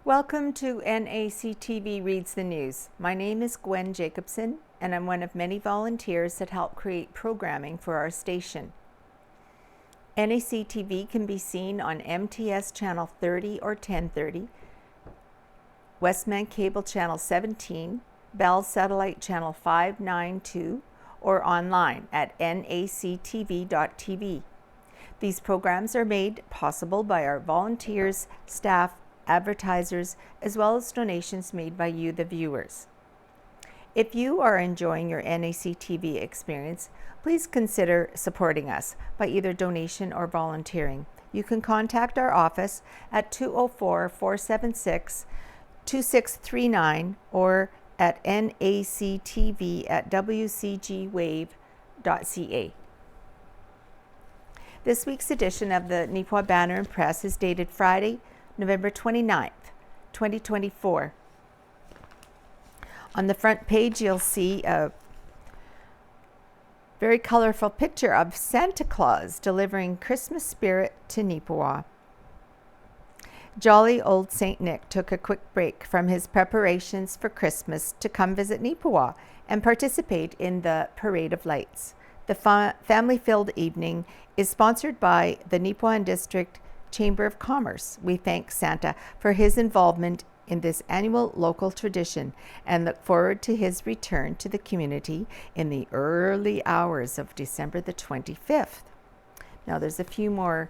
Welcome to NACTV Reads the News. My name is Gwen Jacobsen, and I'm one of many volunteers that help create programming for our station. NACTV can be seen on MTS Channel 30 or 1030, Westman Cable Channel 17, Bell Satellite Channel 592, or online at nactv.tv. These programs are made possible by our volunteers, staff, advertisers, as well as donations made by you, the viewers. If you are enjoying your NACTV experience, please consider supporting us by either donation or volunteering. You can contact our office at 204-476-2639 or at nactv@wcgwave.ca. This week's edition of the Neepawa Banner and Press is dated Friday, November 29th, 2024. On the front page, you'll see a very colorful picture of Santa Claus delivering Christmas spirit to Neepawa. Jolly old Saint Nick took a quick break from his preparations for Christmas to come visit Neepawa and participate in the Parade of Lights. The family-filled evening is sponsored by the Neepawa District Chamber of Commerce. We thank Santa for his involvement in this annual local tradition and look forward to his return to the community in the early hours of December the 25th. Now there's a few more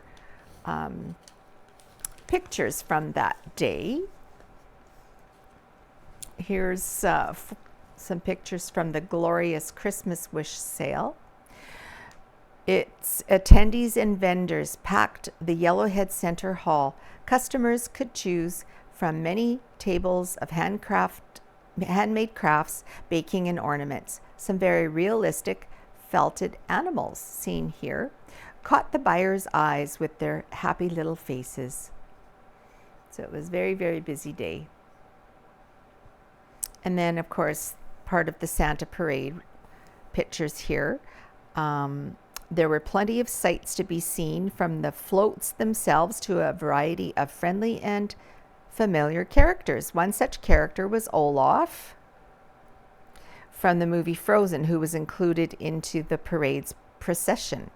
pictures from that day. Here's some pictures from the glorious Christmas wish sale. Its attendees and vendors packed the Yellowhead Center Hall. Customers could choose from many tables of handmade crafts, baking, and ornaments. Some very realistic felted animals seen here caught the buyers' eyes with their happy little faces. So it was a very, very busy day. And then, of course, part of the Santa Parade pictures here. There were plenty of sights to be seen, from the floats themselves to a variety of friendly and familiar characters. One such character was Olaf from the movie Frozen, who was included into the parade's procession.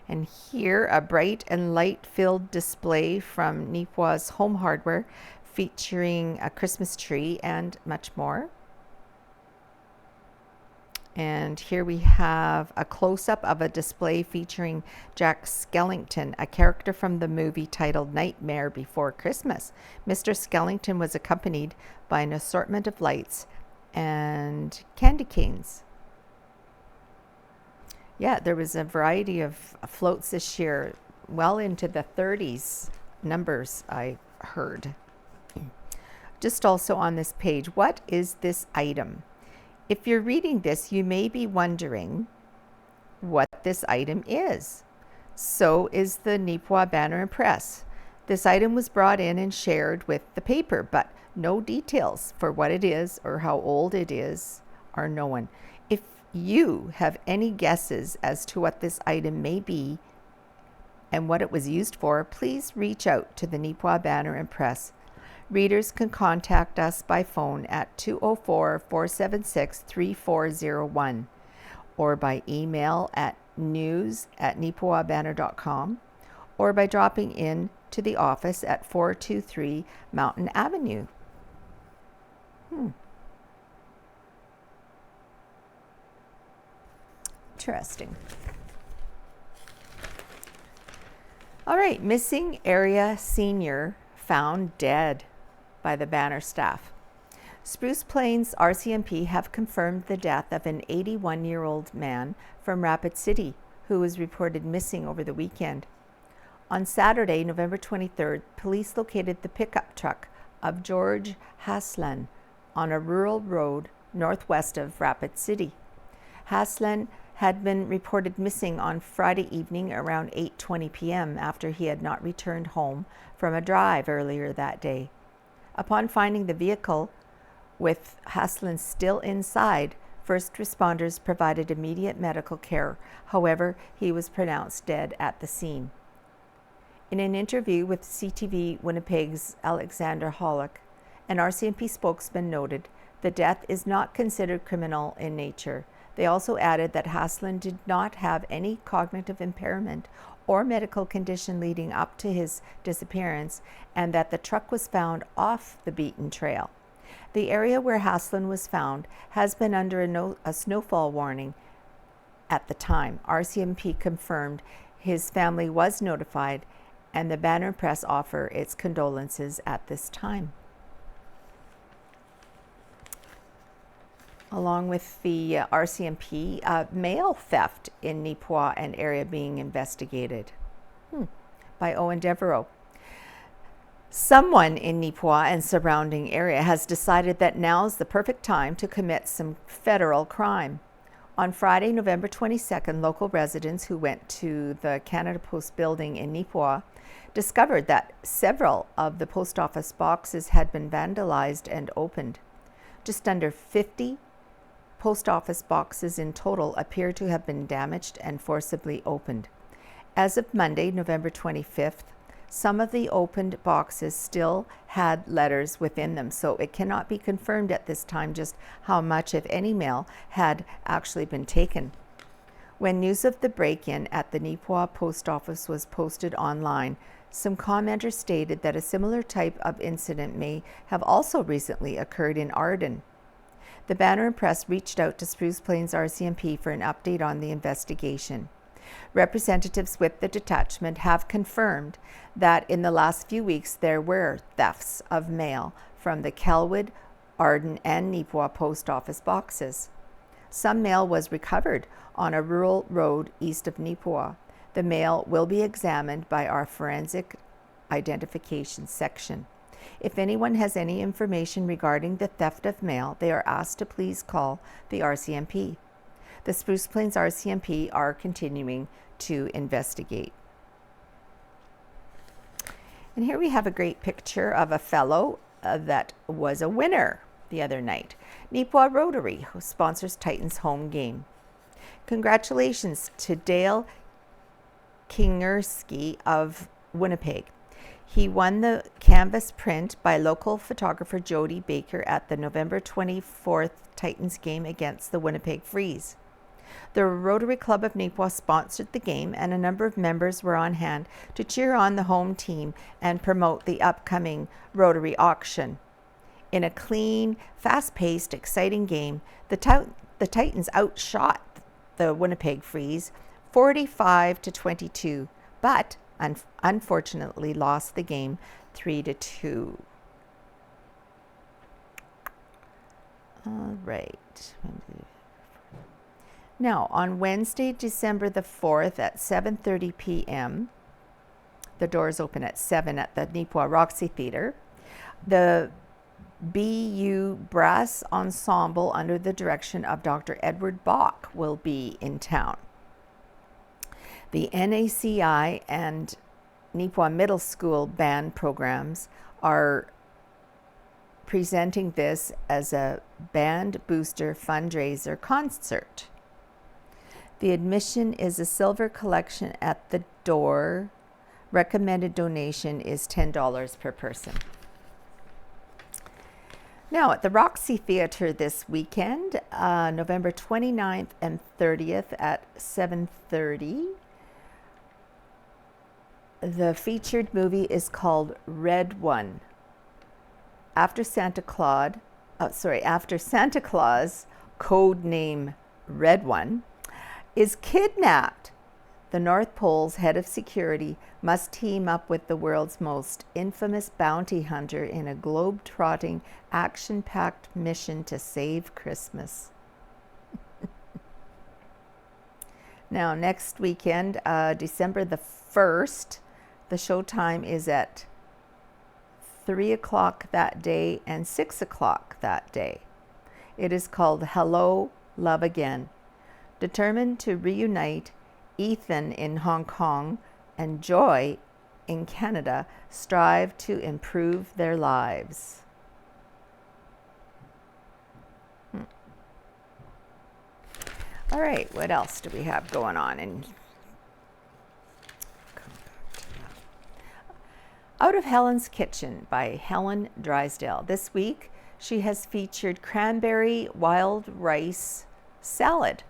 And here, a bright and light-filled display from Neepawa's Home Hardware featuring a Christmas tree and much more. And here we have a close-up of a display featuring Jack Skellington, a character from the movie titled Nightmare Before Christmas. Mr. Skellington was accompanied by an assortment of lights and candy canes. Yeah, there was a variety of floats this year, well into the 30s numbers, I heard. Just also on this page, what is this item? If you're reading this, you may be wondering what this item is. So is the Neepawa Banner and Press. This item was brought in and shared with the paper, but no details for what it is or how old it is are known. If you have any guesses as to what this item may be and what it was used for, please reach out to the Neepawa Banner and Press. Readers can contact us by phone at 204-476-3401 or by email at news@neepawabanner.com or by dropping in to the office at 423 Mountain Avenue. Interesting. All right, missing area senior found dead by the Banner staff. Spruce Plains RCMP have confirmed the death of an 81-year-old man from Rapid City who was reported missing over the weekend. On Saturday, November 23rd, police located the pickup truck of George Haslan on a rural road northwest of Rapid City. Haslan had been reported missing on Friday evening around 8:20 p.m. after he had not returned home from a drive earlier that day. Upon finding the vehicle with Haslan still inside, first responders provided immediate medical care. However, he was pronounced dead at the scene. In an interview with CTV Winnipeg's Alexander Hollick, an RCMP spokesman noted the death is not considered criminal in nature. They also added that Haslund did not have any cognitive impairment or medical condition leading up to his disappearance, and that the truck was found off the beaten trail. The area where Haslund was found has been under a snowfall warning at the time. RCMP confirmed his family was notified, and the Banner Press offer its condolences at this time. Along with the RCMP, mail theft in Neepawa and area being investigated by Owen Devereaux. Someone in Neepawa and surrounding area has decided that now's the perfect time to commit some federal crime. On Friday, November 22nd, local residents who went to the Canada Post building in Neepawa discovered that several of the post office boxes had been vandalized and opened. Just under 50 post office boxes in total appear to have been damaged and forcibly opened. As of Monday, November 25th, some of the opened boxes still had letters within them, so it cannot be confirmed at this time just how much, if any, mail had actually been taken. When news of the break-in at the Neepawa post office was posted online, some commenters stated that a similar type of incident may have also recently occurred in Arden. The Banner and Press reached out to Spruce Plains RCMP for an update on the investigation. Representatives with the detachment have confirmed that in the last few weeks there were thefts of mail from the Kelwood, Arden, and Neepawa post office boxes. Some mail was recovered on a rural road east of Neepawa. The mail will be examined by our forensic identification section. If anyone has any information regarding the theft of mail, they are asked to please call the RCMP. The Spruce Plains RCMP are continuing to investigate. And here we have a great picture of a fellow that was a winner the other night. Neepawa Rotary, who sponsors Titans home game. Congratulations to Dale Kingerski of Winnipeg. He won the canvas print by local photographer Jody Baker at the November 24th Titans game against the Winnipeg Freeze. The Rotary Club of Neepawa sponsored the game, and a number of members were on hand to cheer on the home team and promote the upcoming Rotary auction. In a clean, fast-paced, exciting game, the Titans outshot the Winnipeg Freeze 45-22, but unfortunately lost the game 3-2. All right. Now, on Wednesday, December the 4th at 7:30 p.m., the doors open at 7 at the Neepawa Roxy Theatre, the BU Brass Ensemble under the direction of Dr. Edward Bach will be in town. The NACI and Neepawa Middle School band programs are presenting this as a band booster fundraiser concert. The admission is a silver collection at the door. Recommended donation is $10 per person. Now, at the Roxy Theatre this weekend, November 29th and 30th at 7:30, the featured movie is called Red One. After Santa Claus, code name Red One, is kidnapped, the North Pole's head of security must team up with the world's most infamous bounty hunter in a globe-trotting, action-packed mission to save Christmas. Now, next weekend, December the 1st, the showtime is at 3 o'clock that day and 6 o'clock that day. It is called Hello, Love Again. Determined to reunite, Ethan in Hong Kong and Joy in Canada strive to improve their lives. All right, what else do we have going on? Out of Helen's Kitchen by Helen Drysdale. This week, she has featured cranberry wild rice salad.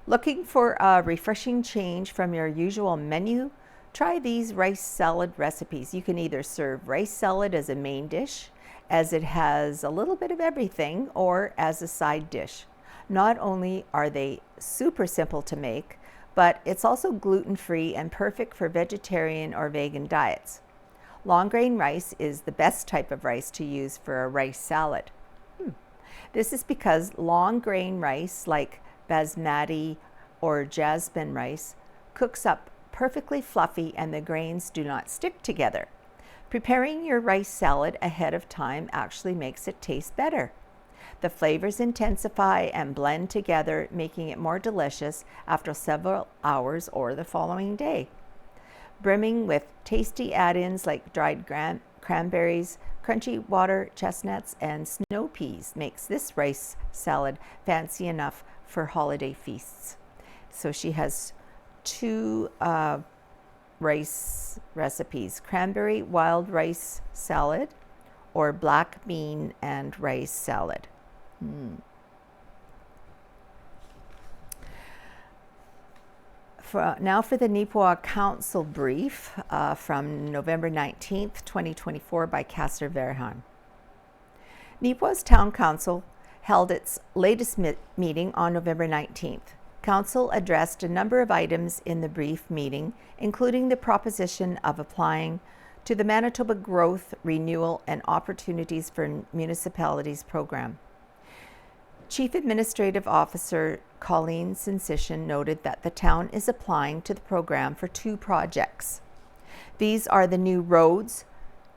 Looking for a refreshing change from your usual menu? Try these rice salad recipes. You can either serve rice salad as a main dish, as it has a little bit of everything, or as a side dish. Not only are they super simple to make, but it's also gluten-free and perfect for vegetarian or vegan diets. Long grain rice is the best type of rice to use for a rice salad. This is because long grain rice, like basmati or jasmine rice, cooks up perfectly fluffy and the grains do not stick together. Preparing your rice salad ahead of time actually makes it taste better. The flavors intensify and blend together, making it more delicious after several hours or the following day. Brimming with tasty add-ins like dried cranberries, crunchy water chestnuts, and snow peas makes this rice salad fancy enough for holiday feasts. So she has two rice recipes: cranberry wild rice salad or black bean and rice salad. Now for the Neepawa Council brief from November 19th, 2024 by Caster Verheim. Neepawa's Town Council held its latest meeting on November 19th. Council addressed a number of items in the brief meeting, including the proposition of applying to the Manitoba Growth, Renewal and Opportunities for Municipalities program. Chief Administrative Officer Colleen Sensation noted that the town is applying to the program for two projects. These are the new roads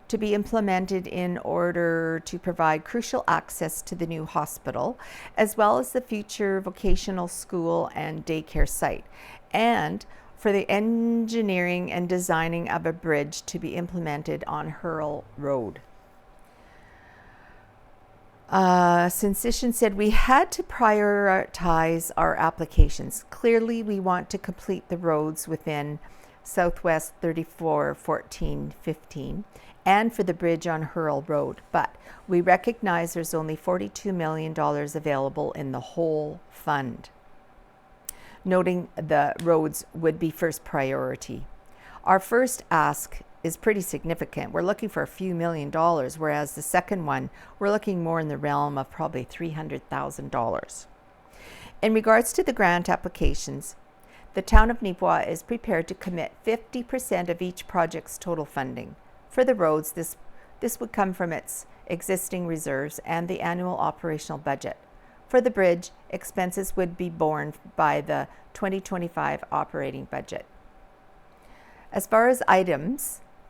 to be implemented in order to provide crucial access to the new hospital, as well as the future vocational school and daycare site, and for the engineering and designing of a bridge to be implemented on Hurl Road. Sensation said, "We had to prioritize our applications. Clearly, we want to complete the roads within Southwest 34, 14, 15, and for the bridge on Hurl Road. But we recognize there's only $42 million available in the whole fund," noting the roads would be first priority. Our first ask is pretty significant. We're looking for a few $1,000,000, whereas the second one, we're looking more in the realm of probably $300,000. In regards to the grant applications, the town of Neepawa is prepared to commit 50% of each project's total funding. For the roads, this would come from its existing reserves and the annual operational budget. For the bridge, expenses would be borne by the 2025 operating budget. As far as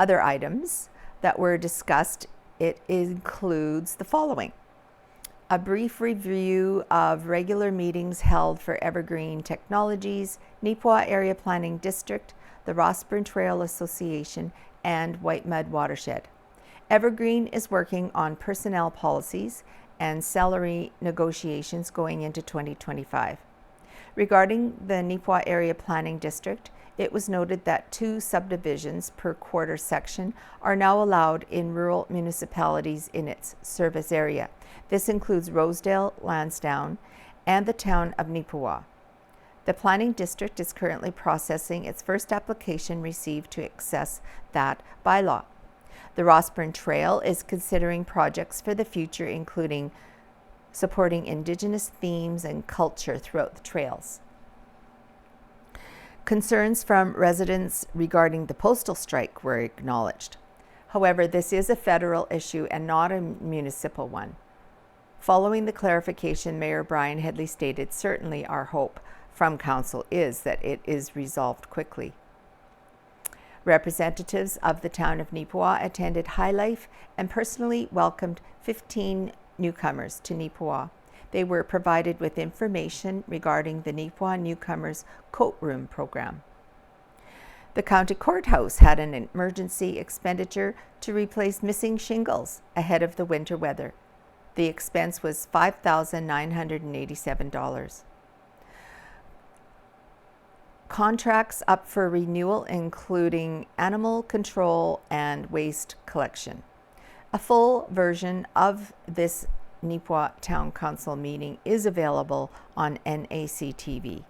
other items that were discussed, it includes the following: a brief review of regular meetings held for Evergreen Technologies, Neepawa Area Planning District, the Rossburn Trail Association, and White Mud Watershed. Evergreen is working on personnel policies and salary negotiations going into 2025. Regarding the Neepawa Area Planning District, it was noted that 2 subdivisions per quarter section are now allowed in rural municipalities in its service area. This includes Rosedale, Lansdowne, and the town of Neepawa. The planning district is currently processing its first application received to access that bylaw. The Rossburn Trail is considering projects for the future, including supporting Indigenous themes and culture throughout the trails. Concerns from residents regarding the postal strike were acknowledged. However, this is a federal issue and not a municipal one. Following the clarification, Mayor Brian Headley stated, "Certainly our hope from Council is that it is resolved quickly." Representatives of the town of Neepawa attended HyLife and personally welcomed 15 newcomers to Neepawa. They were provided with information regarding the Neepawa Newcomers Coat Room program. The county courthouse had an emergency expenditure to replace missing shingles ahead of the winter weather. The expense was $5,987. Contracts up for renewal, including animal control and waste collection. A full version of this Neepawa Town Council meeting is available on NACTV.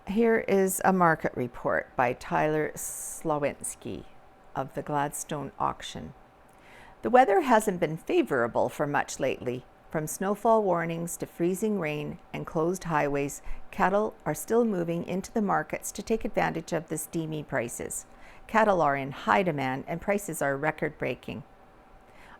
Here is a market report by Tyler Slawinski of the Gladstone auction. The weather hasn't been favorable for much lately. From snowfall warnings to freezing rain and closed highways, cattle are still moving into the markets to take advantage of the steamy prices. Cattle are in high demand and prices are record-breaking.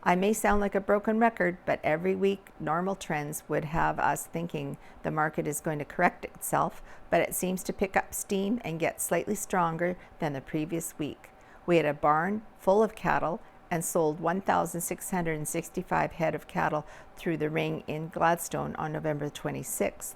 I may sound like a broken record, but every week normal trends would have us thinking the market is going to correct itself, but it seems to pick up steam and get slightly stronger than the previous week. We had a barn full of cattle and sold 1,665 head of cattle through the ring in Gladstone on November 26th.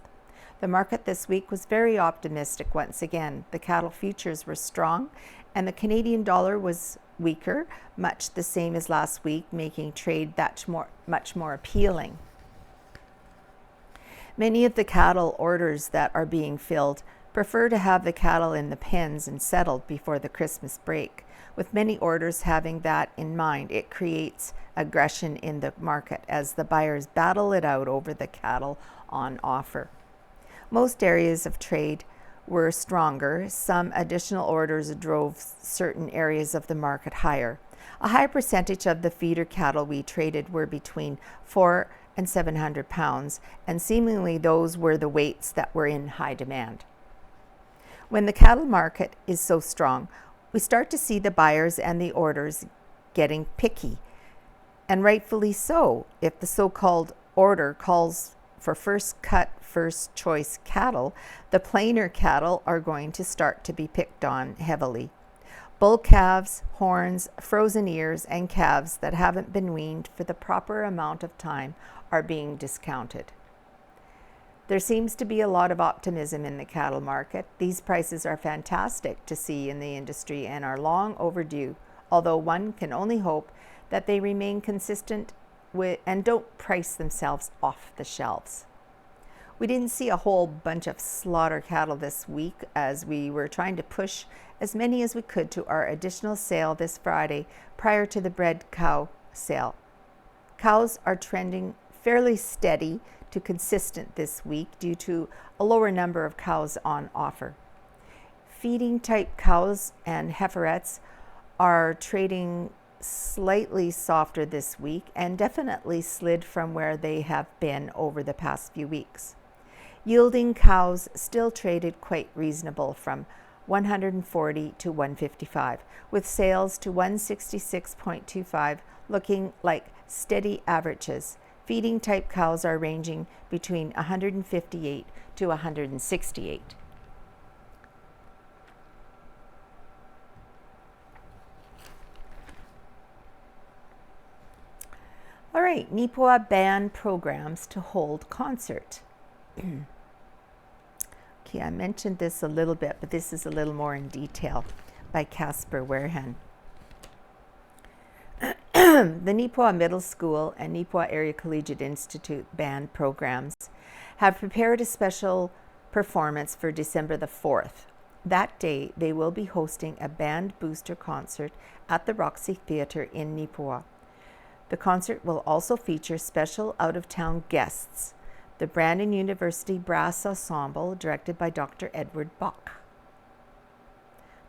The market this week was very optimistic once again. The cattle futures were strong and the Canadian dollar was weaker, much the same as last week, making trade much more appealing. Many of the cattle orders that are being filled prefer to have the cattle in the pens and settled before the Christmas break. With many orders having that in mind, it creates aggression in the market as the buyers battle it out over the cattle on offer. Most areas of trade were stronger. Some additional orders drove certain areas of the market higher. A high percentage of the feeder cattle we traded were between 400 and 700 pounds, and seemingly those were the weights that were in high demand. When the cattle market is so strong, we start to see the buyers and the orders getting picky, and rightfully so. If the so-called order calls for first cut, first choice cattle, the plainer cattle are going to start to be picked on heavily. Bull calves, horns, frozen ears, and calves that haven't been weaned for the proper amount of time are being discounted. There seems to be a lot of optimism in the cattle market. These prices are fantastic to see in the industry and are long overdue, although one can only hope that they remain consistent and don't price themselves off the shelves. We didn't see a whole bunch of slaughter cattle this week as we were trying to push as many as we could to our additional sale this Friday prior to the bred cow sale. Cows are trending fairly steady to consistent this week due to a lower number of cows on offer. Feeding type cows and heiferettes are trading slightly softer this week and definitely slid from where they have been over the past few weeks. Yielding cows still traded quite reasonable from 140 to 155, with sales to 166.25 looking like steady averages. Feeding type cows are ranging between 158 to 168. All right, Neepawa banned programs to hold concert. Okay, I mentioned this a little bit, but this is a little more in detail by Casper Warehan. The Neepawa Middle School and Neepawa Area Collegiate Institute band programs have prepared a special performance for December the 4th. That day, they will be hosting a band booster concert at the Roxy Theatre in Neepawa. The concert will also feature special out-of-town guests, the Brandon University Brass Ensemble, directed by Dr. Edward Bach.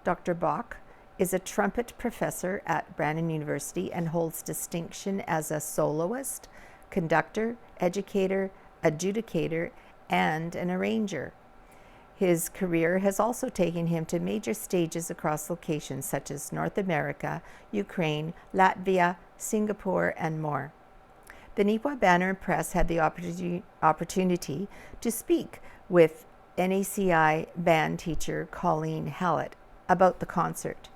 Dr. Bach is a trumpet professor at Brandon University and holds distinction as a soloist, conductor, educator, adjudicator, and an arranger. His career has also taken him to major stages across locations such as North America, Ukraine, Latvia, Singapore, and more. The Neepawa Banner and Press had the opportunity to speak with NACI band teacher Colleen Hallett about the concert.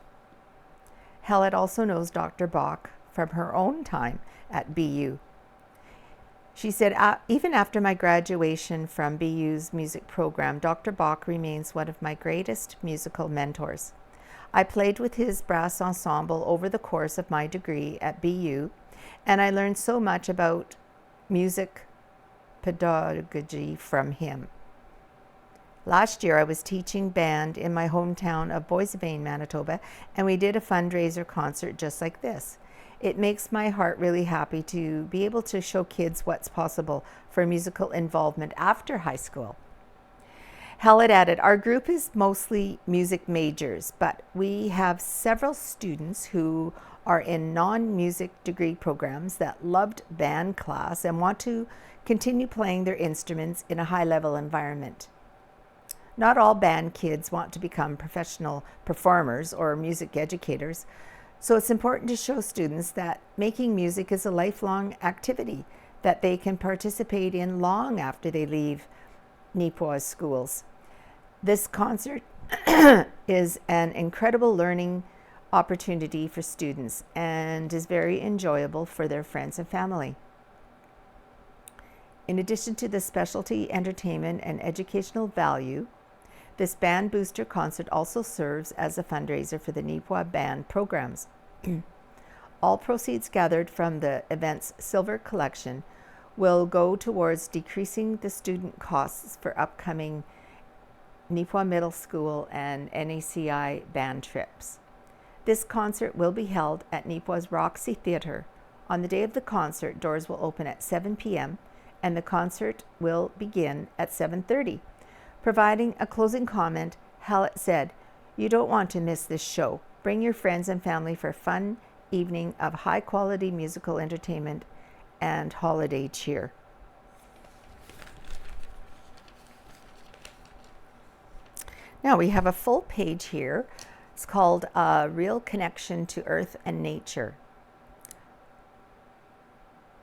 Hallett also knows Dr. Bach from her own time at BU. She said, even after my graduation from BU's music program, Dr. Bach remains one of my greatest musical mentors. I played with his brass ensemble over the course of my degree at BU, and I learned so much about music pedagogy from him. Last year, I was teaching band in my hometown of Boissevain, Manitoba, and we did a fundraiser concert just like this. It makes my heart really happy to be able to show kids what's possible for musical involvement after high school. Helen added, our group is mostly music majors, but we have several students who are in non-music degree programs that loved band class and want to continue playing their instruments in a high-level environment. Not all band kids want to become professional performers or music educators, so it's important to show students that making music is a lifelong activity that they can participate in long after they leave Neepawa schools. This concert is an incredible learning opportunity for students and is very enjoyable for their friends and family. In addition to the specialty entertainment and educational value, this band booster concert also serves as a fundraiser for the Neepawa band programs. All proceeds gathered from the event's silver collection will go towards decreasing the student costs for upcoming Neepawa Middle School and NACI band trips. This concert will be held at Neepawa's Roxy Theatre. On the day of the concert, doors will open at 7 p.m. and the concert will begin at 7:30. Providing a closing comment, Hallett said, "You don't want to miss this show. Bring your friends and family for a fun evening of high-quality musical entertainment and holiday cheer." Now we have a full page here. It's called A Real Connection to Earth and Nature.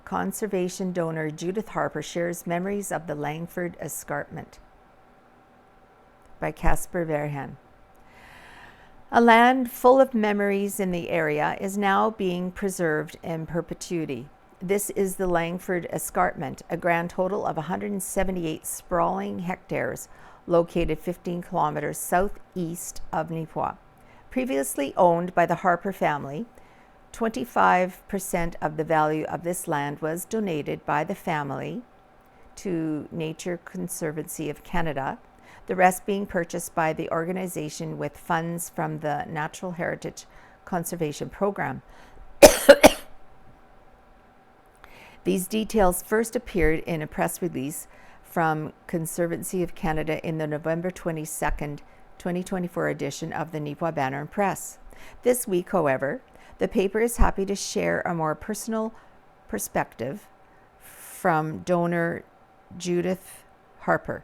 Conservation donor Judith Harper shares memories of the Langford Escarpment by Casper Verheyen. A land full of memories in the area is now being preserved in perpetuity. This is the Langford Escarpment, a grand total of 178 sprawling hectares located 15 kilometers southeast of Neepawa. Previously owned by the Harper family, 25% of the value of this land was donated by the family to Nature Conservancy of Canada, the rest being purchased by the organization with funds from the Natural Heritage Conservation Program. These details first appeared in a press release from Conservancy of Canada in the November 22nd, 2024 edition of the Neepawa Banner and Press. This week, however, the paper is happy to share a more personal perspective from donor Judith Harper.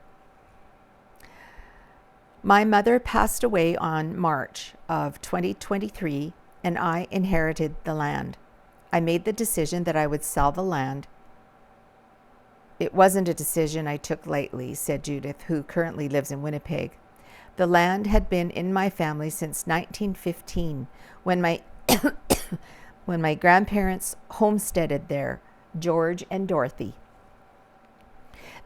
My mother passed away on March of 2023, and I inherited the land. I made the decision that I would sell the land. It wasn't a decision I took lightly, said Judith, who currently lives in Winnipeg. The land had been in my family since 1915, when my grandparents homesteaded there, George and Dorothy.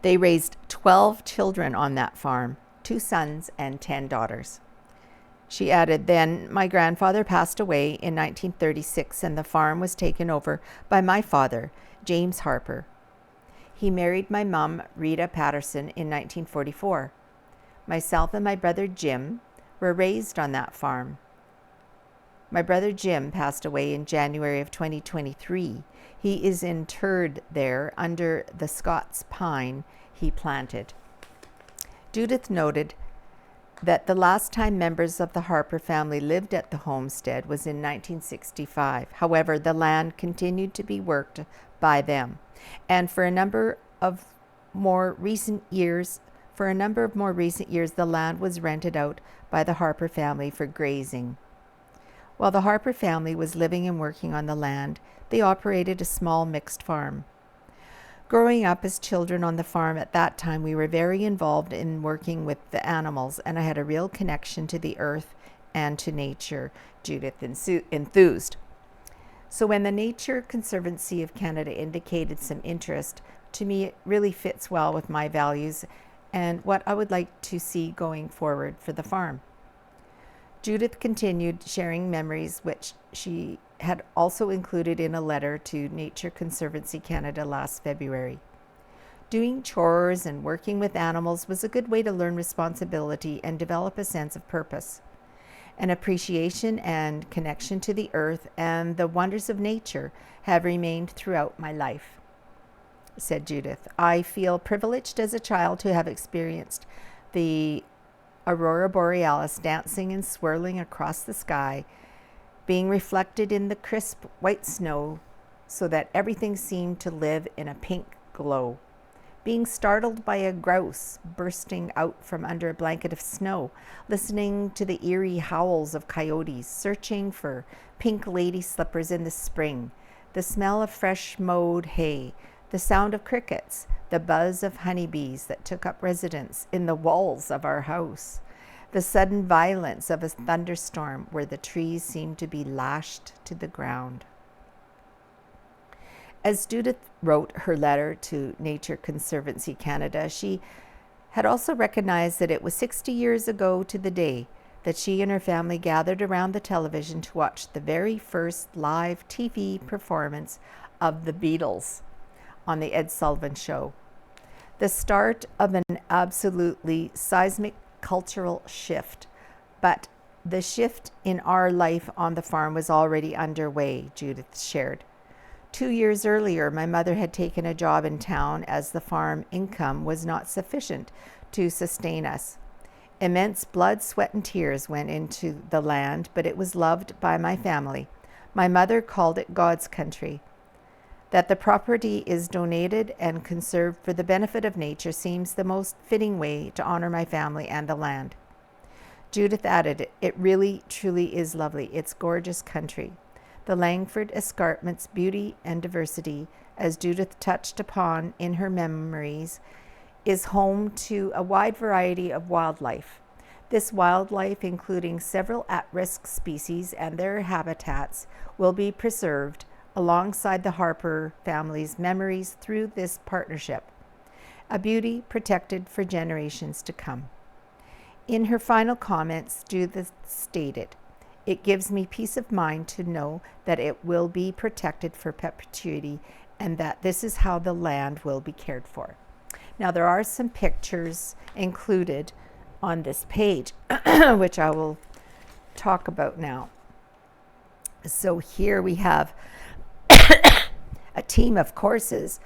They raised 12 children on that farm, 2 sons and 10 daughters. She added, then my grandfather passed away in 1936 and the farm was taken over by my father, James Harper. He married my mom, Rita Patterson, in 1944. Myself and my brother Jim were raised on that farm. My brother Jim passed away in January of 2023. He is interred there under the Scots pine he planted. Judith noted that the last time members of the Harper family lived at the homestead was in 1965. However, the land continued to be worked by them, and for a number of more recent years, the land was rented out by the Harper family for grazing. While the Harper family was living and working on the land, they operated a small mixed farm. Growing up as children on the farm at that time, we were very involved in working with the animals, and I had a real connection to the earth and to nature, Judith enthused. So when the Nature Conservancy of Canada indicated some interest, to me it really fits well with my values and what I would like to see going forward for the farm. Judith continued sharing memories which she had also included in a letter to Nature Conservancy Canada last February. Doing chores and working with animals was a good way to learn responsibility and develop a sense of purpose. An appreciation and connection to the earth and the wonders of nature have remained throughout my life, said Judith. I feel privileged as a child to have experienced the aurora borealis dancing and swirling across the sky, being reflected in the crisp white snow so that everything seemed to live in a pink glow. Being startled by a grouse bursting out from under a blanket of snow, listening to the eerie howls of coyotes, searching for pink lady slippers in the spring, the smell of fresh mowed hay, the sound of crickets, the buzz of honeybees that took up residence in the walls of our house, the sudden violence of a thunderstorm where the trees seemed to be lashed to the ground. As Judith wrote her letter to Nature Conservancy Canada, she had also recognized that it was 60 years ago to the day that she and her family gathered around the television to watch the very first live TV performance of the Beatles on the Ed Sullivan Show. The start of an absolutely seismic cultural shift, but the shift in our life on the farm was already underway, Judith shared. 2 years earlier, my mother had taken a job in town as the farm income was not sufficient to sustain us. Immense blood, sweat, and tears went into the land, but it was loved by my family. My mother called it God's country. That the property is donated and conserved for the benefit of nature seems the most fitting way to honor my family and the land. Judith added, it really, truly is lovely. It's gorgeous country. The Langford Escarpment's beauty and diversity, as Judith touched upon in her memories, is home to a wide variety of wildlife. This wildlife, including several at-risk species and their habitats, will be preserved alongside the Harper family's memories through this partnership, a beauty protected for generations to come. In her final comments, Judith stated, it gives me peace of mind to know that it will be protected for perpetuity and that this is how the land will be cared for. Now, there are some pictures included on this page, which I will talk about now. So here we have a team of horses.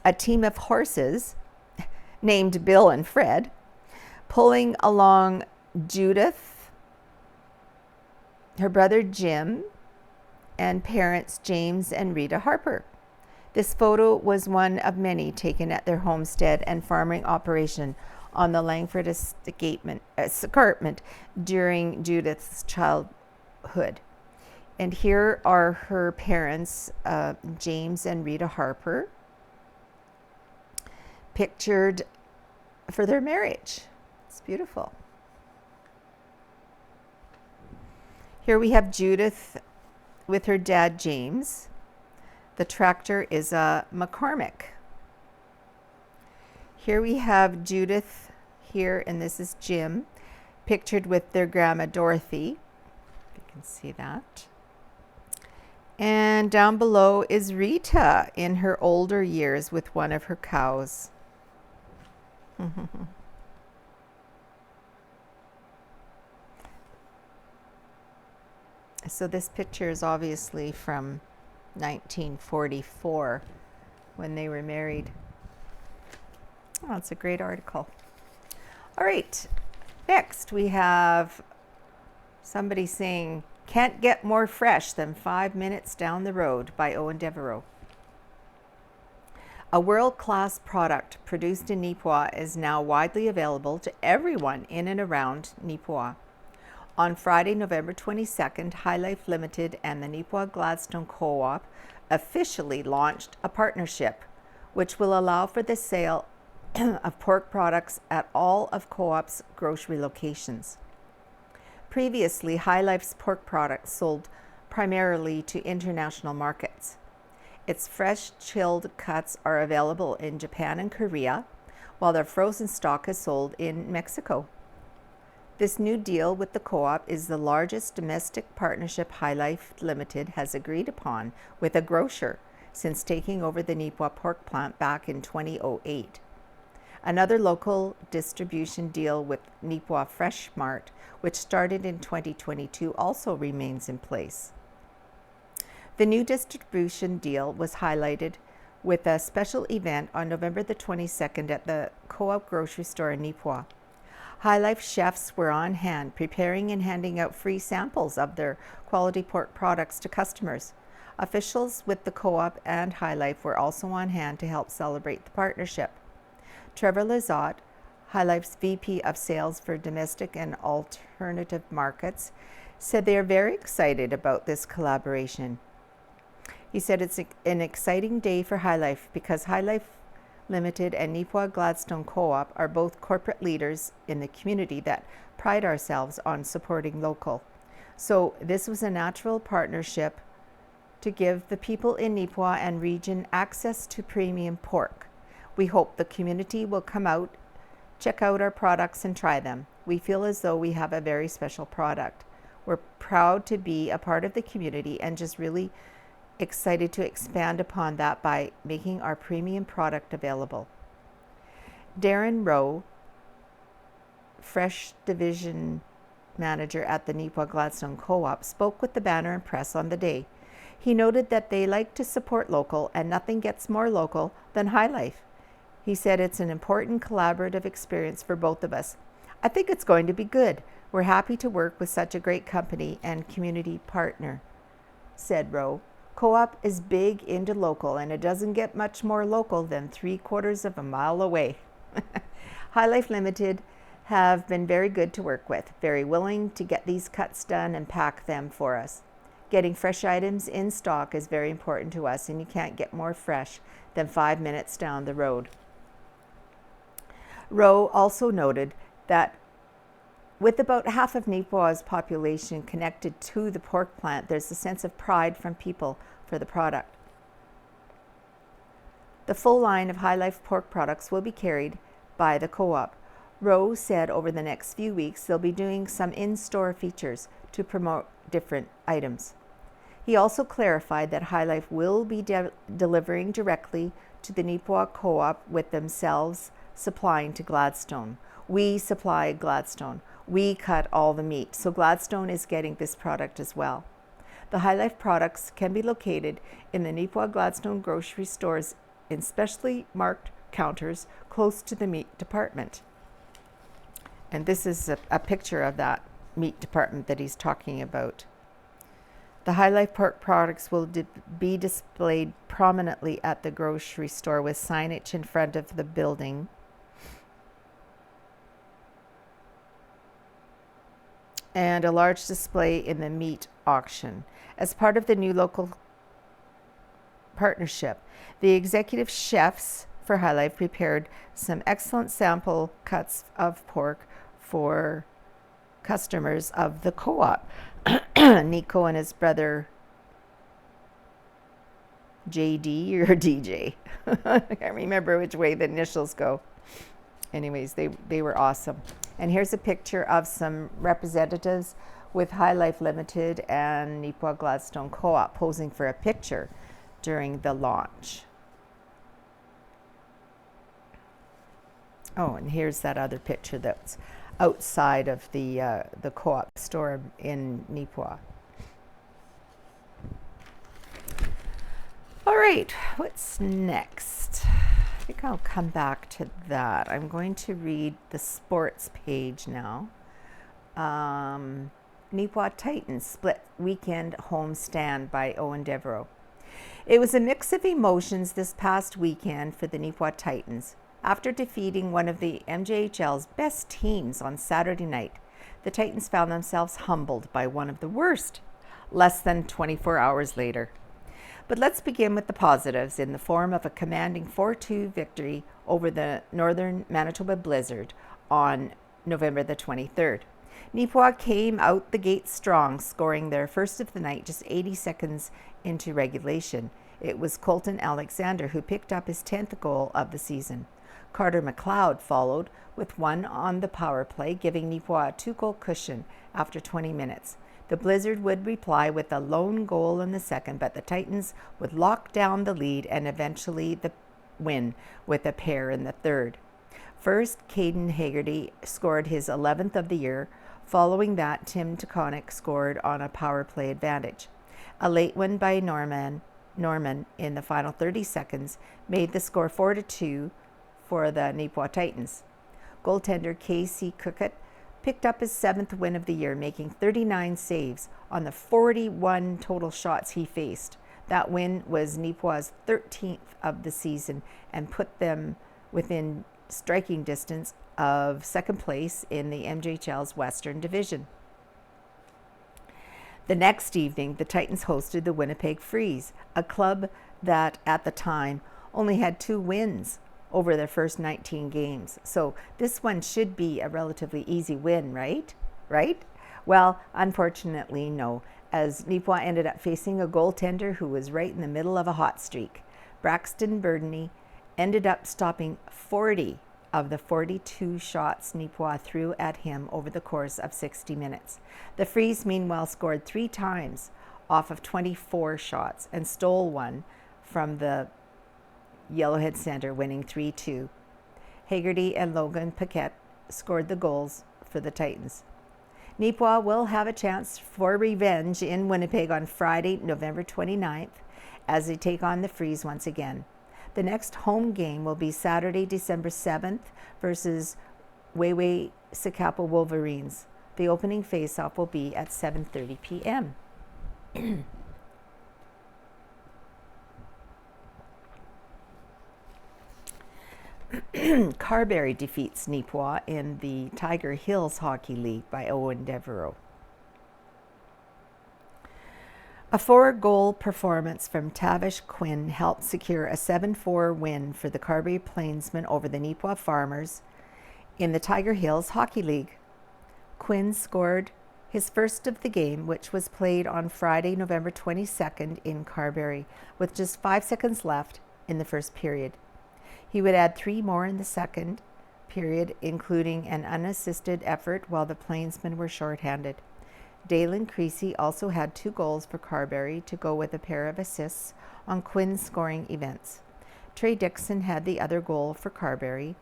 A team of horses named Bill and Fred, pulling along Judith, her brother Jim, and parents James and Rita Harper. This photo was one of many taken at their homestead and farming operation on the Langford Escarpment during Judith's childhood. And here are her parents, James and Rita Harper, pictured for their marriage. It's beautiful. Here we have Judith with her dad, James. The tractor is a McCormick. Here we have Judith here, and this is Jim, pictured with their grandma, Dorothy. If you can see that. And down below is Rita in her older years with one of her cows. So this picture is obviously from 1944 when they were married. Oh, it's a great article. All right, next we have somebody saying, can't get more fresh than 5 minutes down the road by Owen Devereaux. A world-class product produced in Neepawa is now widely available to everyone in and around Neepawa. On Friday, November 22nd, HyLife Limited and the Neepawa-Gladstone Co-op officially launched a partnership which will allow for the sale of pork products at all of Co-op's grocery locations. Previously, HyLife's pork products sold primarily to international markets. Its fresh chilled cuts are available in Japan and Korea, while their frozen stock is sold in Mexico. This new deal with the co-op is the largest domestic partnership HyLife Limited has agreed upon with a grocer since taking over the Neepawa pork plant back in 2008. Another local distribution deal with Neepawa Fresh Mart, which started in 2022, also remains in place. The new distribution deal was highlighted with a special event on November the 22nd at the Co-op grocery store in Neepawa. HyLife chefs were on hand preparing and handing out free samples of their quality pork products to customers. Officials with the Co-op and HyLife were also on hand to help celebrate the partnership. Trevor Lizotte, HyLife's VP of Sales for Domestic and Alternative Markets, said they are very excited about this collaboration. He said it's an exciting day for HyLife because HyLife Limited and Neepawa-Gladstone Co-op are both corporate leaders in the community that pride ourselves on supporting local. So this was a natural partnership to give the people in Neepawa and region access to premium pork. We hope the community will come out, check out our products and try them. We feel as though we have a very special product. We're proud to be a part of the community and just really excited to expand upon that by making our premium product available. Darren Rowe, Fresh Division Manager at the Neepawa-Gladstone Co-op, spoke with the Banner and Press on the day. He noted that they like to support local and nothing gets more local than HyLife. He said it's an important collaborative experience for both of us. I think it's going to be good. We're happy to work with such a great company and community partner, said Rowe. Co-op is big into local, and it doesn't get much more local than 3/4 of a mile away. HyLife Limited have been very good to work with, very willing to get these cuts done and pack them for us. Getting fresh items in stock is very important to us, and you can't get more fresh than 5 minutes down the road. Rowe also noted that with about half of Neepawa's population connected to the pork plant, there's a sense of pride from people for the product. The full line of HyLife pork products will be carried by the co-op. Rowe said over the next few weeks they'll be doing some in-store features to promote different items. He also clarified that HyLife will be delivering directly to the Neepawa co-op with themselves supplying to Gladstone. We supply Gladstone. We cut all the meat, so Gladstone is getting this product as well. The HyLife products can be located in the Neepawa-Gladstone grocery stores in specially marked counters close to the meat department. And this is a picture of that meat department that he's talking about. The HyLife pork products will be displayed prominently at the grocery store with signage in front of the building. And a large display in the meat auction. As part of the new local partnership, the executive chefs for HyLife prepared some excellent sample cuts of pork for customers of the co-op. Nico and his brother JD or DJ. I can't remember which way the initials go. Anyways, they were awesome. And here's a picture of some representatives with HyLife Limited and Neepawa-Gladstone Co-op posing for a picture during the launch. Oh, and here's that other picture that's outside of the co-op store in Neepawa. All right, what's next? I think I'll come back to that. I'm going to read the sports page now. Neepawa Titans split weekend home stand by Owen Devereaux. It was a mix of emotions this past weekend for the Neepawa Titans. After defeating one of the MJHL's best teams on Saturday night, the Titans found themselves humbled by one of the worst less than 24 hours later. But let's begin with the positives in the form of a commanding 4-2 victory over the Northern Manitoba Blizzard on November the 23rd. Neepawa came out the gate strong, scoring their first of the night just 80 seconds into regulation. It was Colton Alexander who picked up his 10th goal of the season. Carter McLeod followed with one on the power play, giving Neepawa a 2-goal cushion after 20 minutes. The Blizzard would reply with a lone goal in the second, but the Titans would lock down the lead and eventually the win with a pair in the third. First, Caden Haggerty scored his 11th of the year. Following that, Tim Taconic scored on a power play advantage. A late one by Norman in the final 30 seconds made the score 4-2 for the Neepawa Titans. Goaltender Casey Cookett picked up his 7th win of the year, making 39 saves on the 41 total shots he faced. That win was Neepawa's 13th of the season and put them within striking distance of second place in the MJHL's Western Division. The next evening, the Titans hosted the Winnipeg Freeze, a club that at the time only had 2 wins over their first 19 games. So this one should be a relatively easy win, right? Well, unfortunately, no, as Neepawa ended up facing a goaltender who was right in the middle of a hot streak. Braxton Burdney ended up stopping 40 of the 42 shots Neepawa threw at him over the course of 60 minutes. The Freeze, meanwhile, scored 3 times off of 24 shots and stole one from the Yellowhead Center, winning 3-2. Haggerty and Logan Paquette scored the goals for the Titans. Neepawa will have a chance for revenge in Winnipeg on Friday, November 29th, as they take on the Freeze once again. The next home game will be Saturday, December 7th versus Wayway-Sikapo Wolverines. The opening face-off will be at 7:30 p.m. Carberry defeats Neepawa in the Tiger Hills Hockey League by Owen Devereaux. A 4-goal performance from Tavish Quinn helped secure a 7-4 win for the Carberry Plainsmen over the Neepawa Farmers in the Tiger Hills Hockey League. Quinn scored his first of the game, which was played on Friday, November 22nd in Carberry, with just 5 seconds left in the first period. He would add 3 more in the second period, including an unassisted effort while the Plainsmen were shorthanded. Dalen Creasy also had 2 goals for Carberry to go with a pair of assists on Quinn's scoring events. Trey Dixon had the other goal for Carberry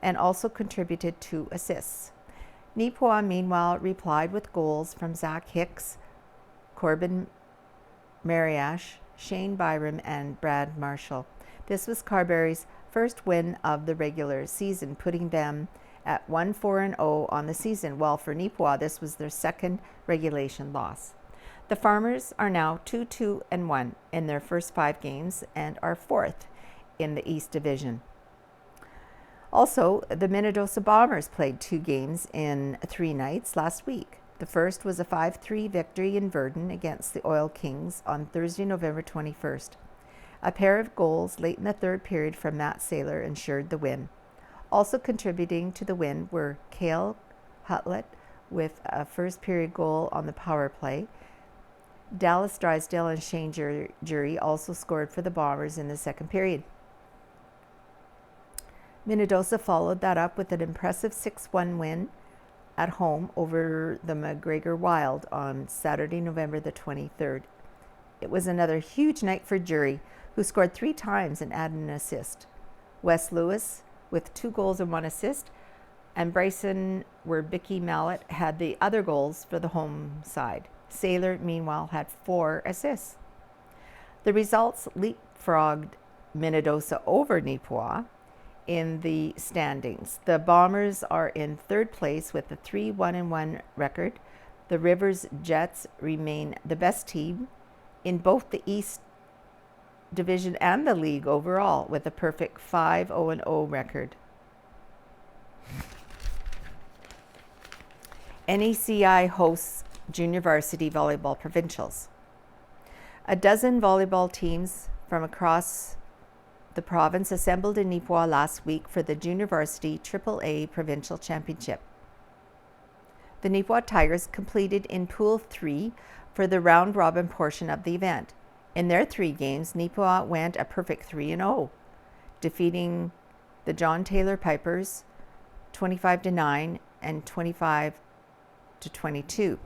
and also contributed 2 assists. Neepawa, meanwhile, replied with goals from Zach Hicks, Corbin Mariash, Shane Byram, and Brad Marshall. This was Carberry's first win of the regular season, putting them at 1-4-0 on the season, while for Neepawa, this was their second regulation loss. The Farmers are now 2-2-1 in their first 5 games and are 4th in the East Division. Also, the Minnedosa Bombers played 2 games in 3 nights last week. The first was a 5-3 victory in Verdun against the Oil Kings on Thursday, November 21st. A pair of goals late in the third period from Matt Saylor ensured the win. Also contributing to the win were Cale Hutlett with a first period goal on the power play. Dallas Drysdale and Shane Jury also scored for the Bombers in the second period. Minnedosa followed that up with an impressive 6-1 win at home over the McGregor Wild on Saturday, November the 23rd. It was another huge night for Jury, who scored 3 times and added an assist. Wes Lewis with 2 goals and 1 assist, and Bryson Werbicky Mallet had the other goals for the home side. Saylor, meanwhile, had 4 assists. The results leapfrogged Minnedosa over Neepawa in the standings. The Bombers are in 3rd place with a 3-1-1 record. The Rivers Jets remain the best team in both the East Division and the league overall, with a perfect 5-0-0 record. NECI hosts junior varsity volleyball provincials. A dozen volleyball teams from across the province assembled in Neepawa last week for the junior varsity AAA provincial championship. The Neepawa Tigers completed in Pool 3 for the round-robin portion of the event. In their 3 games, Neepawa went a perfect 3-0, defeating the John Taylor Pipers 25-9 and 25-22.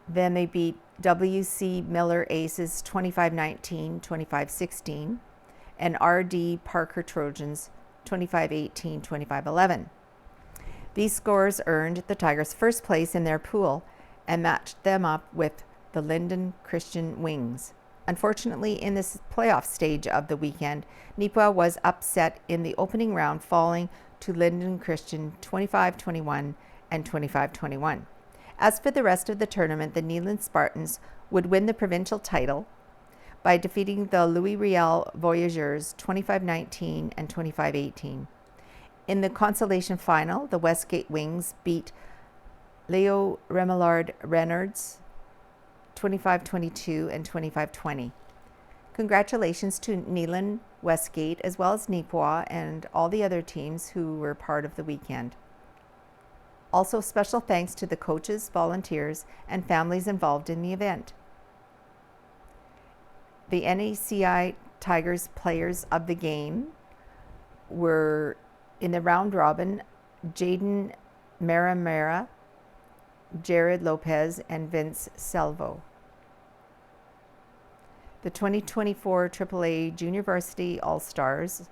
Then they beat W.C. Miller Aces 25-19, 25-16, and R.D. Parker Trojans 25-18, 25-11. These scores earned the Tigers first place in their pool and matched them up with the Linden Christian Wings. Unfortunately, in this playoff stage of the weekend, Neepawa was upset in the opening round, falling to Linden Christian 25-21 and 25-21. As for the rest of the tournament, the Neeland Spartans would win the provincial title by defeating the Louis Riel Voyageurs 25-19 and 25-18. In the consolation final, the Westgate Wings beat Leo Remillard Reynards 25-22 and 25-20. Congratulations to Neeland, Westgate, as well as Neepawa and all the other teams who were part of the weekend. Also, special thanks to the coaches, volunteers, and families involved in the event. The NACI Tigers players of the game were, in the round robin, Jaden Maramara, Jared Lopez, and Vince Salvo. The 2024 AAA Junior Varsity All-Stars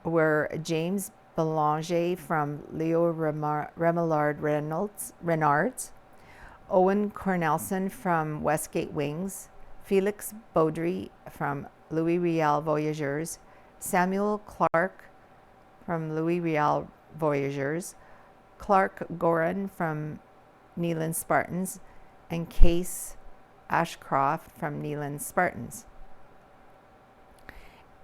were James Belanger from Leo Remillard Renards, Owen Cornelson from Westgate Wings, Felix Baudry from Louis Riel Voyageurs, Samuel Clark from Louis Riel Voyageurs, Clark Goran from Neeland Spartans, and Case Ashcroft from Neeland Spartans.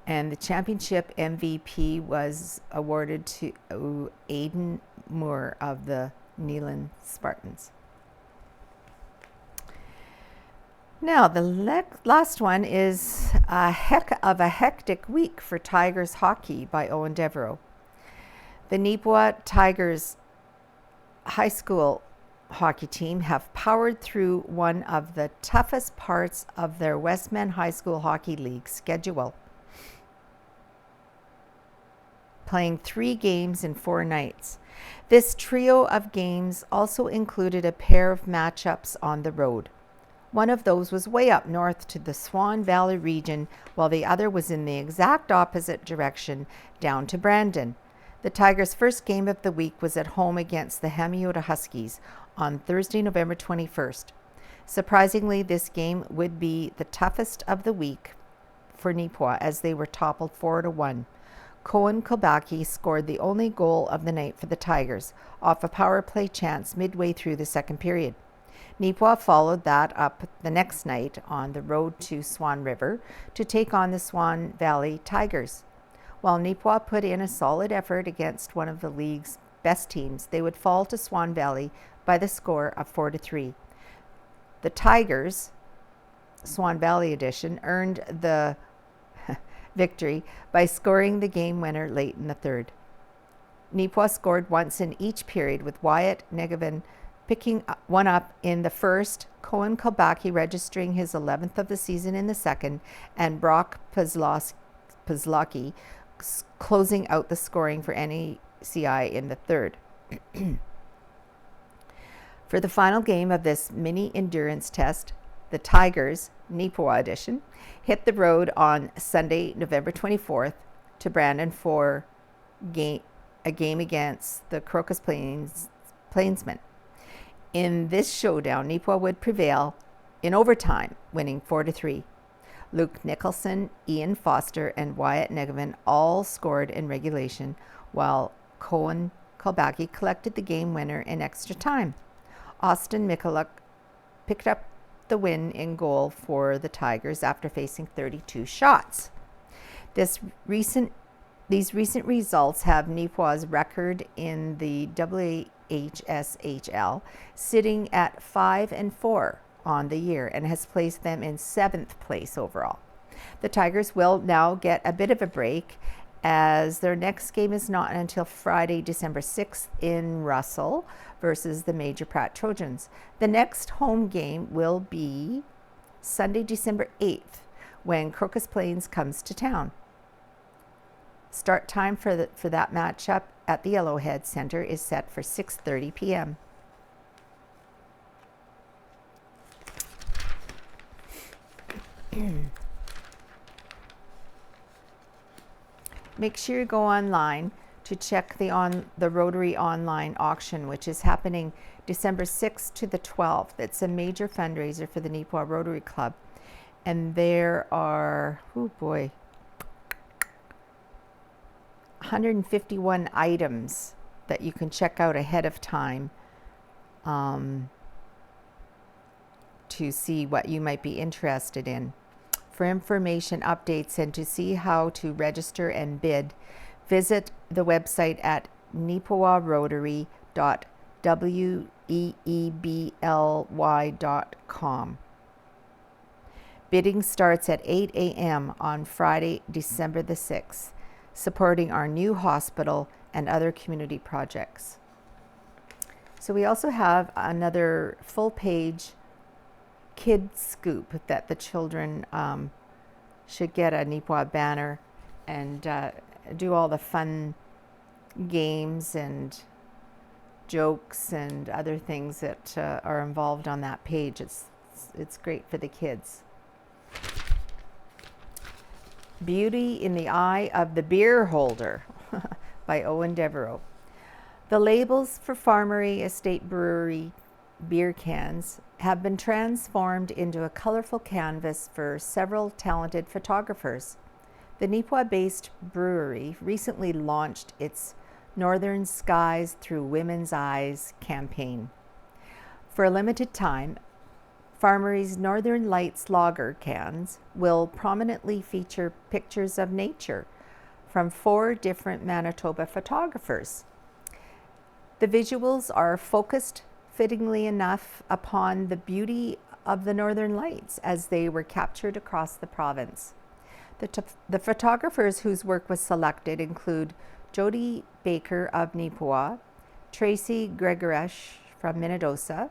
And the championship MVP was awarded to Aidan Moore of the Neeland Spartans. Now, the last one is a heck of a hectic week for Tigers hockey by Owen Devereaux. The Neepawa Tigers high school hockey team have powered through one of the toughest parts of their Westman High School Hockey League schedule, playing 3 games in 4 nights. This trio of games also included a pair of matchups on the road. One of those was way up north to the Swan Valley region, while the other was in the exact opposite direction down to Brandon. The Tigers' first game of the week was at home against the Hamiota Huskies on Thursday, November 21st. Surprisingly, this game would be the toughest of the week for Neepawa as they were toppled 4-1. Cohen Kobaki scored the only goal of the night for the Tigers off a power play chance midway through the second period. Neepawa followed that up the next night on the road to Swan River to take on the Swan Valley Tigers. While Neepawa put in a solid effort against one of the league's best teams, they would fall to Swan Valley by the score of 4-3. The Tigers, Swan Valley edition, earned the victory by scoring the game winner late in the third. Neepawa scored once in each period, with Wyatt Negevin picking one up in the first, Cohen Kobaki registering his 11th of the season in the second, and Brock Pazlaki closing out the scoring for NACI in the third. For the final game of this mini endurance test, the Tigers, Neepawa edition, hit the road on Sunday, November 24th to Brandon for a game against the Crocus Plainsmen. In this showdown, Neepawa would prevail in overtime, winning 4-3. Luke Nicholson, Ian Foster, and Wyatt Negevin all scored in regulation, while Cohen Kobaki collected the game winner in extra time. Austin Mikuluk picked up the win in goal for the Tigers after facing 32 shots. These recent results have Neepawa's record in the WHSHL sitting at 5-4 on the year and has placed them in 7th place overall. The Tigers will now get a bit of a break, as their next game is not until Friday, December 6th in Russell versus the Major Pratt Trojans. The next home game will be Sunday, December 8th, when Crocus Plains comes to town. Start time for that matchup at the Yellowhead Center is set for 6:30 p.m. Make sure you go online to check the Rotary online auction, which is happening December 6th to the 12th. It's a major fundraiser for the Neepawa Rotary Club. And there are, 151 items that you can check out ahead of time to see what you might be interested in. For information, updates, and to see how to register and bid, visit the website at neepawarotary.weebly.com. Bidding starts at 8 a.m. on Friday, December the 6th, supporting our new hospital and other community projects. So we also have another full-page kid scoop that the children should get a Neepawa banner and do all the fun games and jokes and other things that are involved on that page. It's great for the kids. Beauty in the Eye of the Beer Holder by Owen Devereaux. The labels for Farmery Estate Brewery beer cans have been transformed into a colorful canvas for several talented photographers. The Neepawa-based brewery recently launched its Northern Skies Through Women's Eyes campaign. For a limited time, Farmery's Northern Lights lager cans will prominently feature pictures of nature from 4 different Manitoba photographers. The visuals are focused, fittingly enough, upon the beauty of the Northern Lights as they were captured across the province. The photographers whose work was selected include Jody Baker of Neepawa, Tracy Gregoresh from Minnedosa,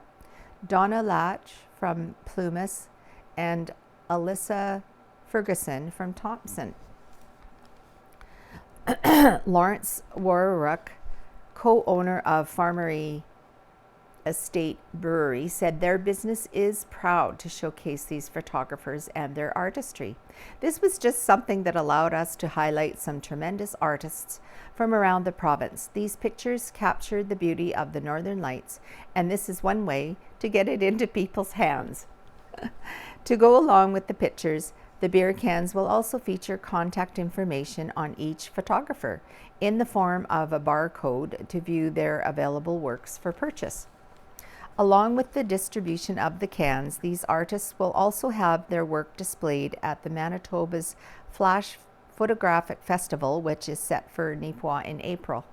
Donna Latch from Plumas, and Alyssa Ferguson from Thompson. Lawrence Warrock, co-owner of Farmery Estate Brewery, said their business is proud to showcase these photographers and their artistry. This was just something that allowed us to highlight some tremendous artists from around the province. These pictures captured the beauty of the Northern Lights, and this is one way to get it into people's hands. To go along with the pictures, the beer cans will also feature contact information on each photographer in the form of a barcode to view their available works for purchase. Along with the distribution of the cans, these artists will also have their work displayed at the Manitoba's Flash Photographic Festival, which is set for Neepawa in April.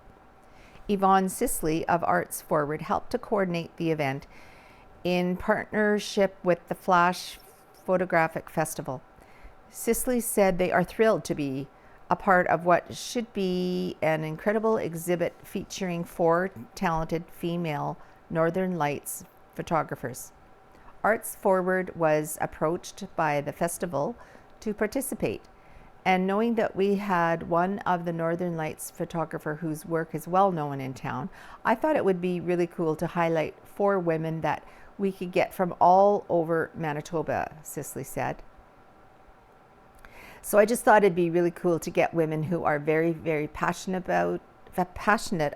Yvonne Sisley of Arts Forward helped to coordinate the event in partnership with the Flash Photographic Festival. Sisley said they are thrilled to be a part of what should be an incredible exhibit featuring 4 talented female Northern Lights photographers. Arts Forward was approached by the festival to participate, and knowing that we had one of the Northern Lights photographer whose work is well known in town, I thought it would be really cool to highlight 4 women that we could get from all over Manitoba, Sisley said. So I just thought it'd be really cool to get women who are very, very passionate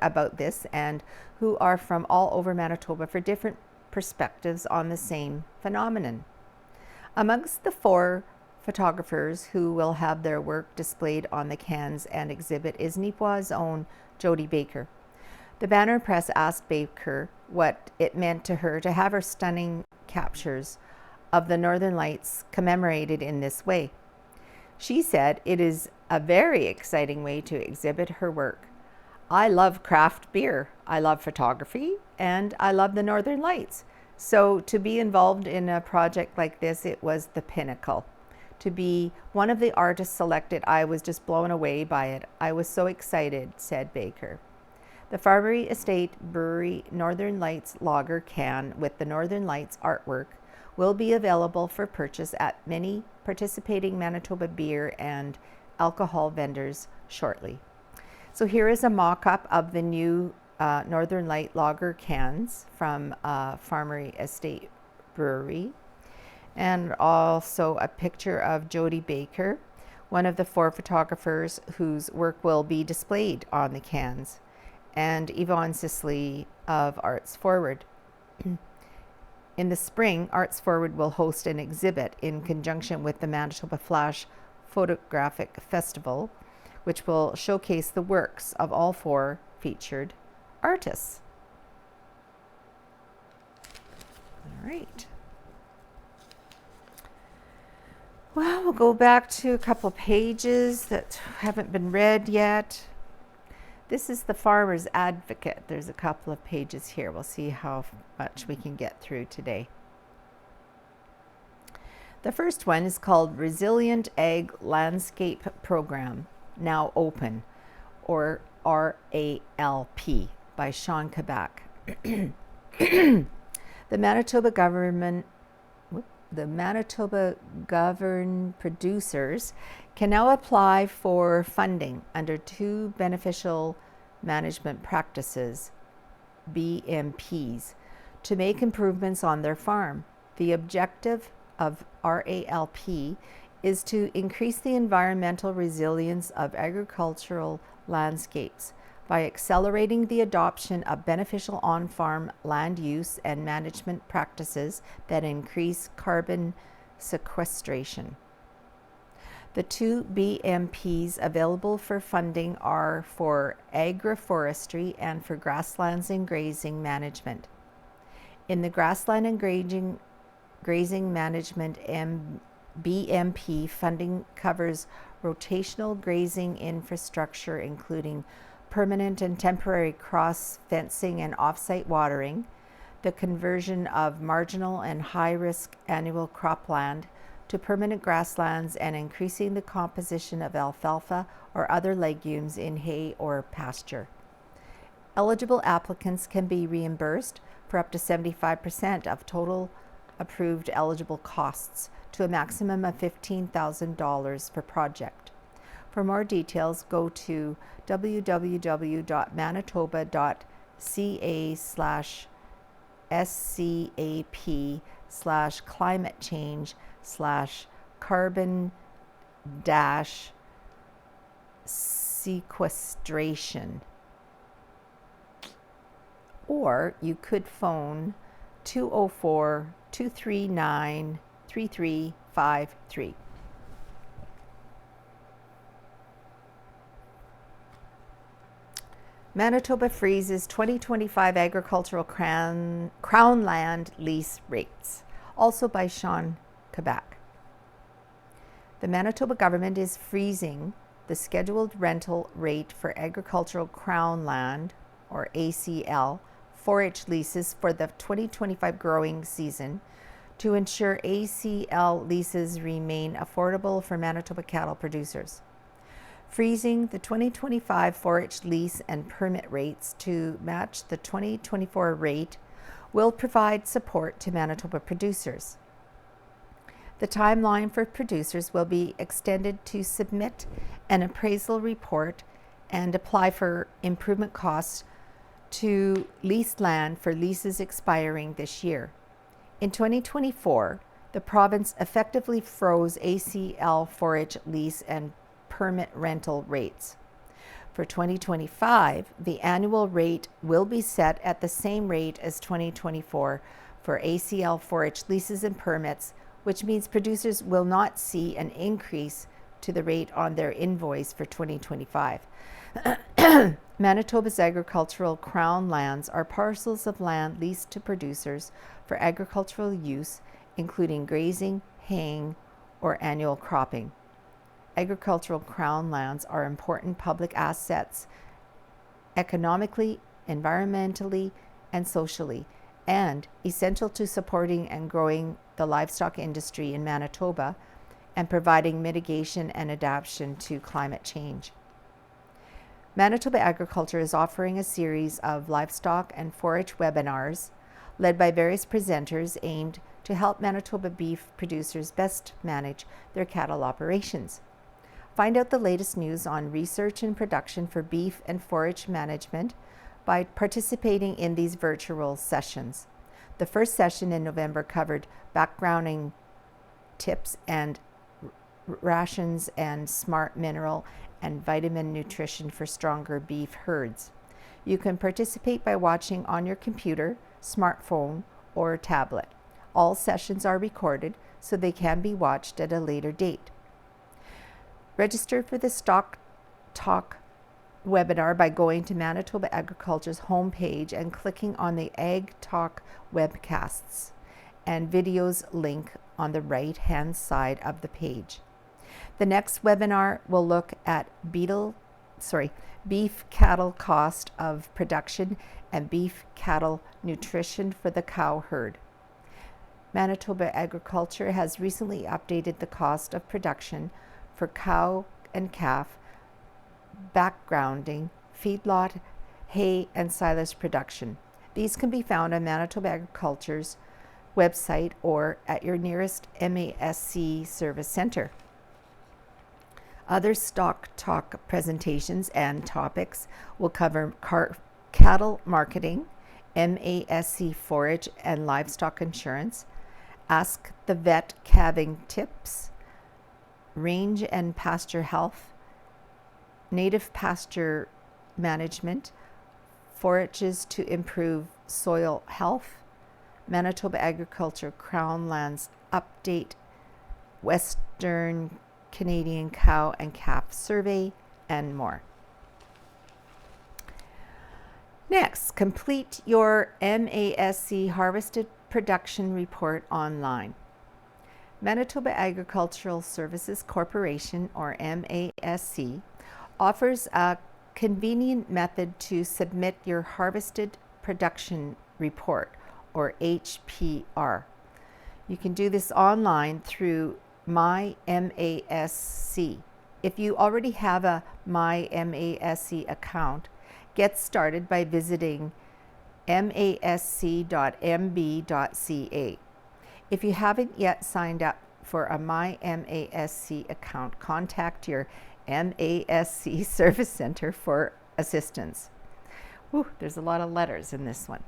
about this and who are from all over Manitoba for different perspectives on the same phenomenon. Amongst the 4 photographers who will have their work displayed on the cans and exhibit is Neepawa's own Jody Baker. The Banner Press asked Baker what it meant to her to have her stunning captures of the Northern Lights commemorated in this way. She said it is a very exciting way to exhibit her work. I love craft beer, I love photography, and I love the Northern Lights. So to be involved in a project like this, it was the pinnacle. To be one of the artists selected, I was just blown away by it. I was so excited, said Baker. The Farmery Estate Brewery Northern Lights Lager can with the Northern Lights artwork will be available for purchase at many participating Manitoba beer and alcohol vendors shortly. So here is a mock-up of the new Northern Light Lager cans from Farmery Estate Brewery, and also a picture of Jody Baker, one of the 4 photographers whose work will be displayed on the cans, and Yvonne Sisley of Arts Forward. In the spring, Arts Forward will host an exhibit in conjunction with the Manitoba Flash Photographic Festival, which will showcase the works of all 4 featured artists. All right. Well, we'll go back to a couple pages that haven't been read yet. This is the Farmer's Advocate. There's a couple of pages here. We'll see how much we can get through today. The first one is called Resilient Ag Landscape Program, Now Open, or RALP, by Sean Kabak. The Manitoba governed producers can now apply for funding under 2 beneficial management practices, BMPs, to make improvements on their farm. The objective of RALP is to increase the environmental resilience of agricultural landscapes by accelerating the adoption of beneficial on-farm land use and management practices that increase carbon sequestration. The 2 BMPs available for funding are for agroforestry and for grasslands and grazing management. In the grassland and grazing management BMP, funding covers rotational grazing infrastructure, including permanent and temporary cross fencing and off-site watering, the conversion of marginal and high-risk annual cropland to permanent grasslands, and increasing the composition of alfalfa or other legumes in hay or pasture. Eligible applicants can be reimbursed for up to 75% of total approved eligible costs to a maximum of $15,000 per project. For more details, go to www.manitoba.ca/SCAP/climate change/carbon-sequestration. Or you could phone 204-239-3353. Manitoba freezes 2025 agricultural crown land lease rates, also by Sean Kabak. The Manitoba government is freezing the scheduled rental rate for agricultural crown land, or ACL, 4-H leases for the 2025 growing season to ensure ACL leases remain affordable for Manitoba cattle producers. Freezing the 2025 4-H lease and permit rates to match the 2024 rate will provide support to Manitoba producers. The timeline for producers will be extended to submit an appraisal report and apply for improvement costs to leased land for leases expiring this year. In 2024, the province effectively froze ACL 4-H lease and permit rental rates. For 2025, the annual rate will be set at the same rate as 2024 for ACL 4-H leases and permits, which means producers will not see an increase to the rate on their invoice for 2025. Manitoba's agricultural crown lands are parcels of land leased to producers for agricultural use, including grazing, haying, or annual cropping. Agricultural crown lands are important public assets economically, environmentally, and socially, and essential to supporting and growing the livestock industry in Manitoba and providing mitigation and adaptation to climate change. Manitoba Agriculture is offering a series of livestock and forage webinars led by various presenters aimed to help Manitoba beef producers best manage their cattle operations. Find out the latest news on research and production for beef and forage management by participating in these virtual sessions. The first session in November covered backgrounding tips and rations and smart mineral and vitamin nutrition for stronger beef herds. You can participate by watching on your computer, smartphone, or tablet. All sessions are recorded so they can be watched at a later date. Register for the Stock Talk webinar by going to Manitoba Agriculture's homepage and clicking on the Ag Talk webcasts and videos link on the right-hand side of the page. The next webinar will look at beef cattle cost of production and beef cattle nutrition for the cow herd. Manitoba Agriculture has recently updated the cost of production for cow and calf, backgrounding, feedlot, hay, and silage production. These can be found on Manitoba Agriculture's website or at your nearest MASC service center. Other Stock Talk presentations and topics will cover cattle marketing, MASC forage and livestock insurance, Ask the Vet calving tips, range and pasture health, native pasture management, forages to improve soil health, Manitoba Agriculture Crown Lands Update, Western Canadian Cow and Calf Survey, and more. Next, complete your MASC Harvested Production Report online. Manitoba Agricultural Services Corporation, or MASC, offers a convenient method to submit your Harvested Production Report, or HPR. You can do this online through My MASC. If you already have a My MASC account, get started by visiting masc.mb.ca. If you haven't yet signed up for a My MASC account, contact your MASC Service Center for assistance. Whew, there's a lot of letters in this one.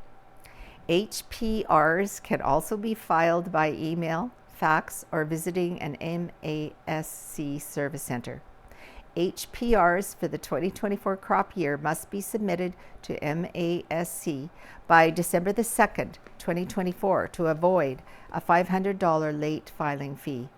HPRs can also be filed by email, fax, or visiting an MASC Service Center. HPRs for the 2024 crop year must be submitted to MASC by December the 2nd, 2024 to avoid a $500 late filing fee.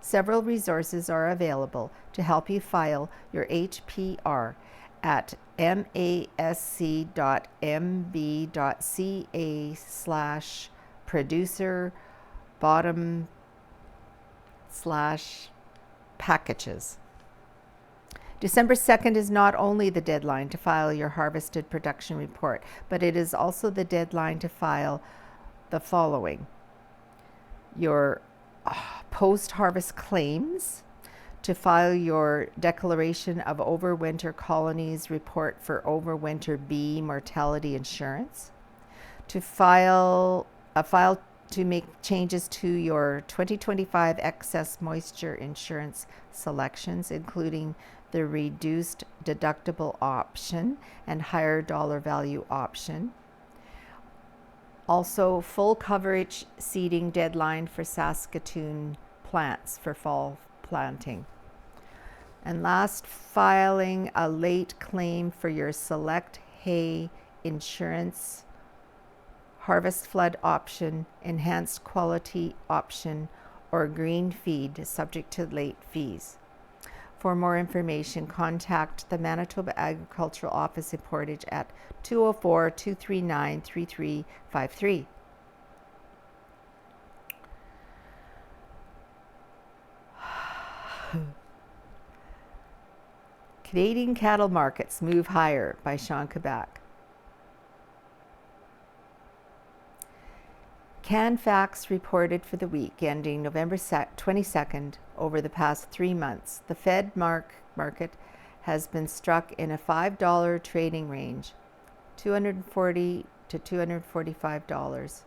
Several resources are available to help you file your HPR at masc.mb.ca/producer/bottom/packages. December 2nd is not only the deadline to file your harvested production report, but it is also the deadline to file the following: your post-harvest claims, to file your declaration of overwinter colonies report for overwinter bee mortality insurance, to file to make changes to your 2025 excess moisture insurance selections, including the reduced deductible option and higher dollar value option. Also, full coverage seeding deadline for Saskatoon plants for fall planting. And last, filing a late claim for your select hay insurance, harvest flood option, enhanced quality option, or green feed subject to late fees. For more information, contact the Manitoba Agricultural Office in Portage at 204-239-3353. Canadian Cattle Markets Move Higher by Sean Kabak. CanFax reported for the week ending November 22nd over the past 3 months, the Fed market has been struck in a $5 trading range, $240 to $245.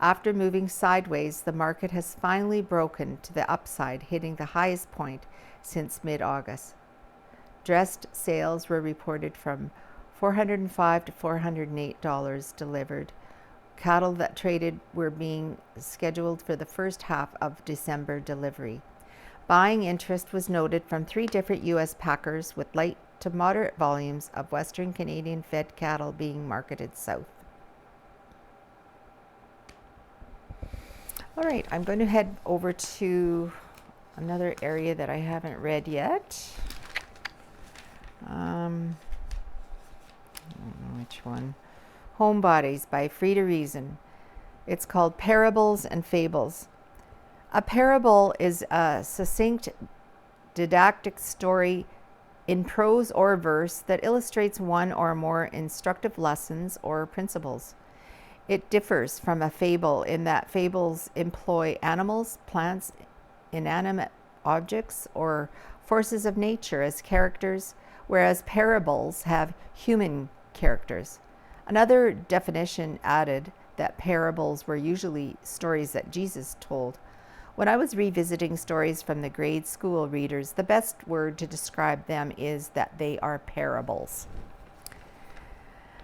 After moving sideways, the market has finally broken to the upside, hitting the highest point since mid-August. Dressed sales were reported from $405 to $408 delivered. Cattle that traded were being scheduled for the first half of December delivery. Buying interest was noted from 3 different U.S. packers, with light to moderate volumes of Western Canadian fed cattle being marketed south. All right, I'm going to head over to another area that I haven't read yet. I don't know which one. Homebodies by Frida Reason. It's called Parables and Fables. A parable is a succinct, didactic story in prose or verse that illustrates one or more instructive lessons or principles. It differs from a fable in that fables employ animals, plants, inanimate objects, or forces of nature as characters, whereas parables have human characters. Another definition added that parables were usually stories that Jesus told. When I was revisiting stories from the grade school readers, the best word to describe them is that they are parables.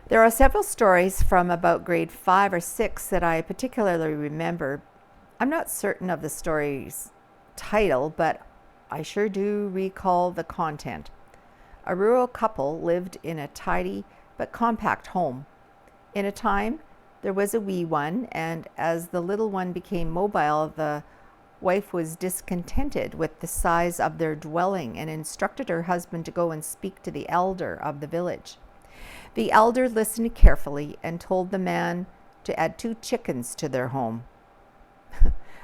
There are several stories from about grade 5 or 6 that I particularly remember. I'm not certain of the story's title, but I sure do recall the content. A rural couple lived in a tidy but compact home. In a time, there was a wee one, and as the little one became mobile, the wife was discontented with the size of their dwelling and instructed her husband to go and speak to the elder of the village. The elder listened carefully and told the man to add 2 chickens to their home.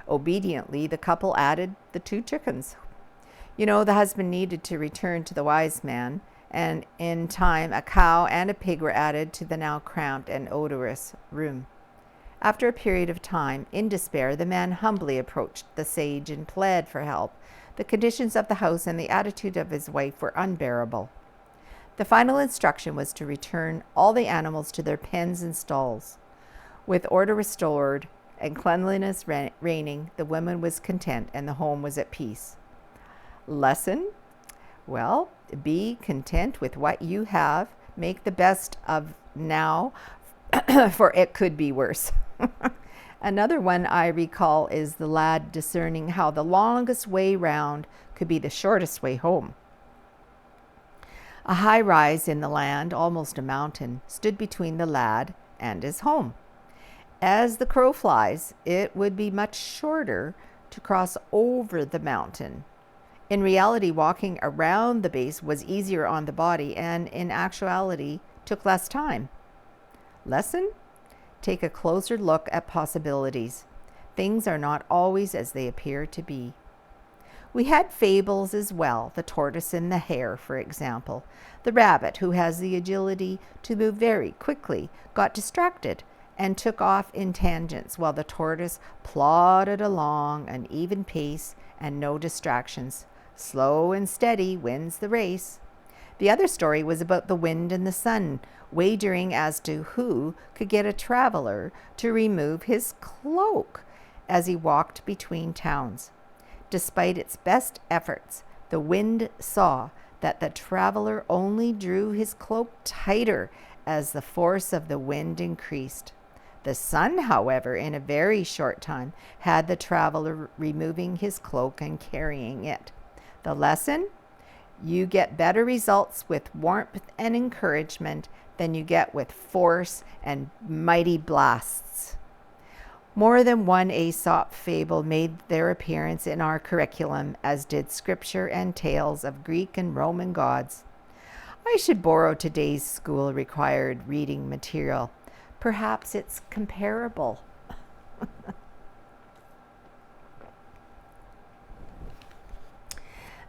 Obediently, the couple added the 2 chickens. You know, the husband needed to return to the wise man, and in time a cow and a pig were added to the now cramped and odorous room. After a period of time, in despair, the man humbly approached the sage and pled for help. The conditions of the house and the attitude of his wife were unbearable. The final instruction was to return all the animals to their pens and stalls. With order restored and cleanliness reigning, the woman was content and the home was at peace. Lesson? Well, be content with what you have. Make the best of now, for it could be worse. Another one I recall is the lad discerning how the longest way round could be the shortest way home. A high rise in the land, almost a mountain, stood between the lad and his home. As the crow flies, it would be much shorter to cross over the mountain. In reality, walking around the base was easier on the body and in actuality took less time. Lesson? Take a closer look at possibilities. Things are not always as they appear to be. We had fables as well, the tortoise and the hare, for example. The rabbit, who has the agility to move very quickly, got distracted and took off in tangents, while the tortoise plodded along an even pace and no distractions. Slow and steady wins the race. The other story was about the wind and the sun, wagering as to who could get a traveler to remove his cloak as he walked between towns. Despite its best efforts, the wind saw that the traveler only drew his cloak tighter as the force of the wind increased. The sun, however, in a very short time, had the traveler removing his cloak and carrying it. The lesson? You get better results with warmth and encouragement than you get with force and mighty blasts. More than one Aesop fable made their appearance in our curriculum, as did scripture and tales of Greek and Roman gods. I should borrow today's school required reading material. Perhaps it's comparable.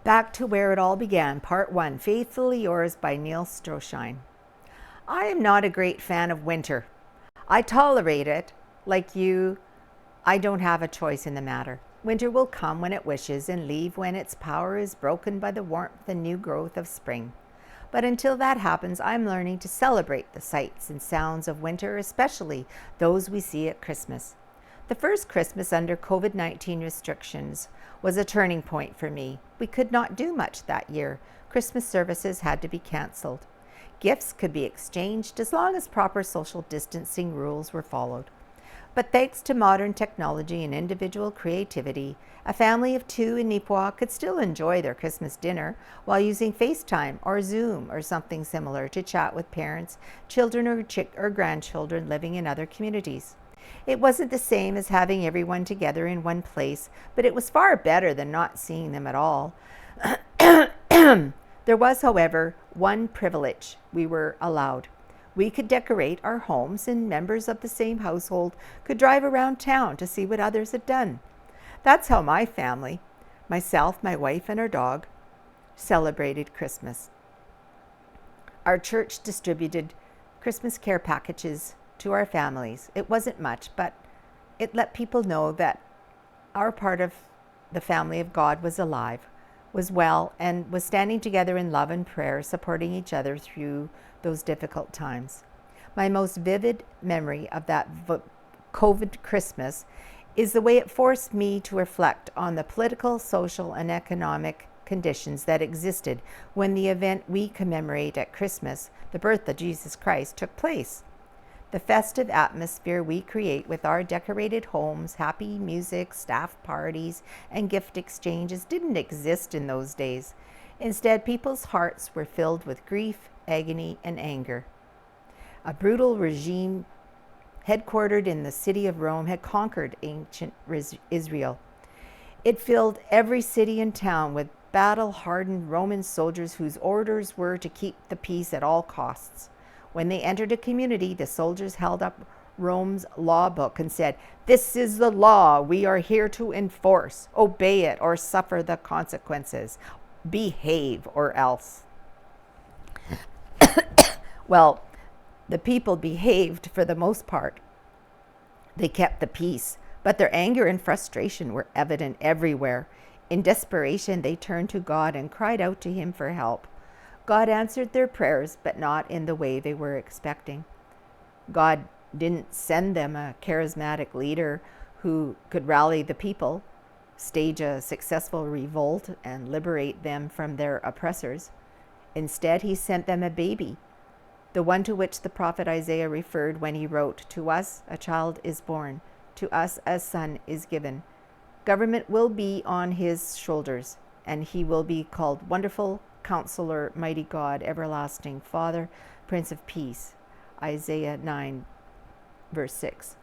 Back to where it all began, Part 1, Faithfully Yours by Neil Stroshine. I am not a great fan of winter. I tolerate it. Like you, I don't have a choice in the matter. Winter will come when it wishes and leave when its power is broken by the warmth and new growth of spring. But until that happens, I'm learning to celebrate the sights and sounds of winter, especially those we see at Christmas. The first Christmas under COVID-19 restrictions was a turning point for me. We could not do much that year. Christmas services had to be canceled. Gifts could be exchanged as long as proper social distancing rules were followed. But thanks to modern technology and individual creativity, a family of 2 in Neepawa could still enjoy their Christmas dinner while using FaceTime or Zoom or something similar to chat with parents, children, or grandchildren living in other communities. It wasn't the same as having everyone together in one place, but it was far better than not seeing them at all. There was, however, one privilege we were allowed. We could decorate our homes, and members of the same household could drive around town to see what others had done. That's how my family, myself, my wife, and our dog, celebrated Christmas. Our church distributed Christmas care packages to our families. It wasn't much, but it let people know that our part of the family of God was alive, was well, and was standing together in love and prayer, supporting each other through those difficult times. My most vivid memory of that COVID Christmas is the way it forced me to reflect on the political, social, and economic conditions that existed when the event we commemorate at Christmas, the birth of Jesus Christ, took place. The festive atmosphere we create with our decorated homes, happy music, staff parties, and gift exchanges didn't exist in those days. Instead, people's hearts were filled with grief, agony, and anger. A brutal regime headquartered in the city of Rome had conquered ancient Israel. It filled every city and town with battle-hardened Roman soldiers whose orders were to keep the peace at all costs. When they entered a community, the soldiers held up Rome's law book and said, "This is the law we are here to enforce. Obey it or suffer the consequences. Behave or else." Well, the people behaved for the most part. They kept the peace, but their anger and frustration were evident everywhere. In desperation, they turned to God and cried out to Him for help. God answered their prayers, but not in the way they were expecting. God didn't send them a charismatic leader who could rally the people, stage a successful revolt, and liberate them from their oppressors. Instead, He sent them a baby, the one to which the prophet Isaiah referred when he wrote, "To us a child is born, to us a son is given. Government will be on His shoulders, and He will be called Wonderful Counselor, Mighty God, Everlasting Father, Prince of Peace." Isaiah 9, verse 6.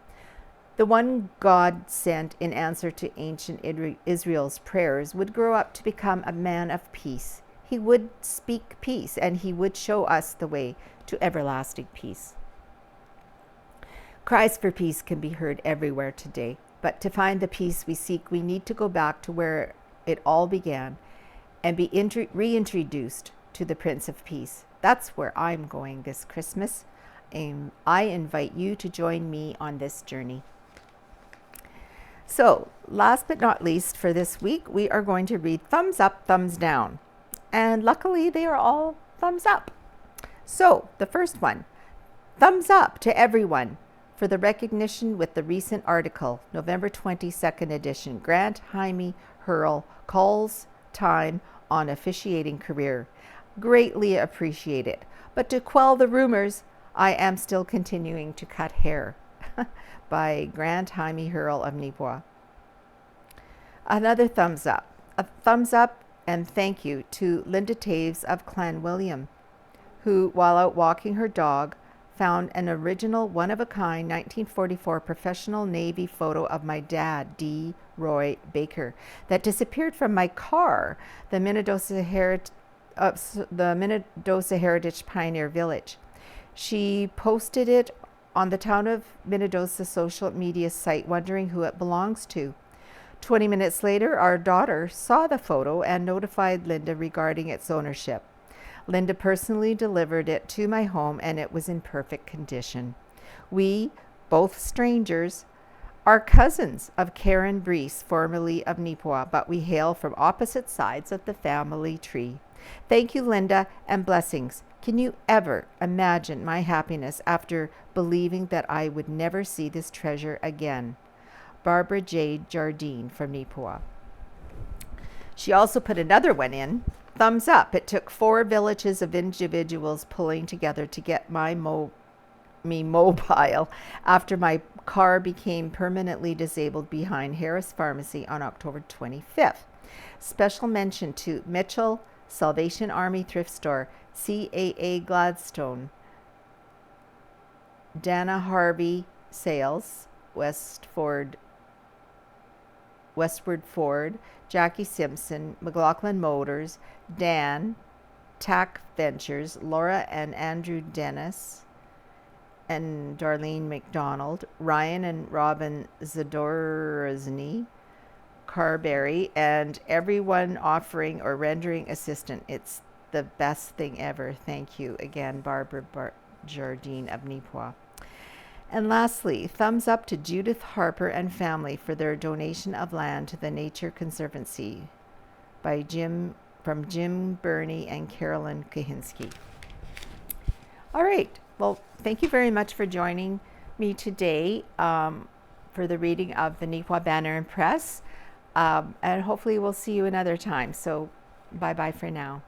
The one God sent in answer to ancient Israel's prayers would grow up to become a man of peace. He would speak peace, and He would show us the way to everlasting peace. Cries for peace can be heard everywhere today, but to find the peace we seek, we need to go back to where it all began and be reintroduced to the Prince of Peace. That's where I'm going this Christmas, and I invite you to join me on this journey. So, last but not least for this week, we are going to read thumbs up, thumbs down. And luckily, they are all thumbs up. So, the first one, thumbs up to everyone for the recognition with the recent article, November 22nd edition, Grant Jaime Hurl calls time on officiating career. Greatly appreciate it. But to quell the rumors, I am still continuing to cut hair. By Grant Jaime Hurl of Neepawa. Another thumbs up. A thumbs up and thank you to Linda Taves of Clan William, who, while out walking her dog, found an original one-of-a-kind 1944 professional Navy photo of my dad, D. Roy Baker, that disappeared from my car, the Minnedosa Heritage Pioneer Village. She posted it on the Town of Minnedosa social media site, wondering who it belongs to. 20 minutes later, our daughter saw the photo and notified Linda regarding its ownership. Linda personally delivered it to my home, and it was in perfect condition. We, both strangers, are cousins of Karen Brees, formerly of Neepawa, but we hail from opposite sides of the family tree. Thank you, Linda, and blessings. Can you ever imagine my happiness after believing that I would never see this treasure again? Barbara J. Jardine from Neepawa. She also put another one in. Thumbs up. It took 4 villages of individuals pulling together to get me mobile after my car became permanently disabled behind Harris Pharmacy on October 25th. Special mention to Mitchell, Salvation Army Thrift Store, CAA-Gladstone, Dana Harvey Sales, Westward Ford, Jackie Simpson, McLaughlin Motors, Dan, TAC Ventures, Laura and Andrew Dennis, and Darlene McDonald, Ryan and Robin Zadorzny, Carberry, and everyone offering or rendering assistance. It's the best thing ever. Thank you again, Barbara Jardine of Neepawa. And lastly, thumbs up to Judith Harper and family for their donation of land to the Nature Conservancy from Jim Burney and Carolyn Kahinsky. All right. Well, thank you very much for joining me today for the reading of the Neepawa Banner and Press. And hopefully we'll see you another time. So bye-bye for now.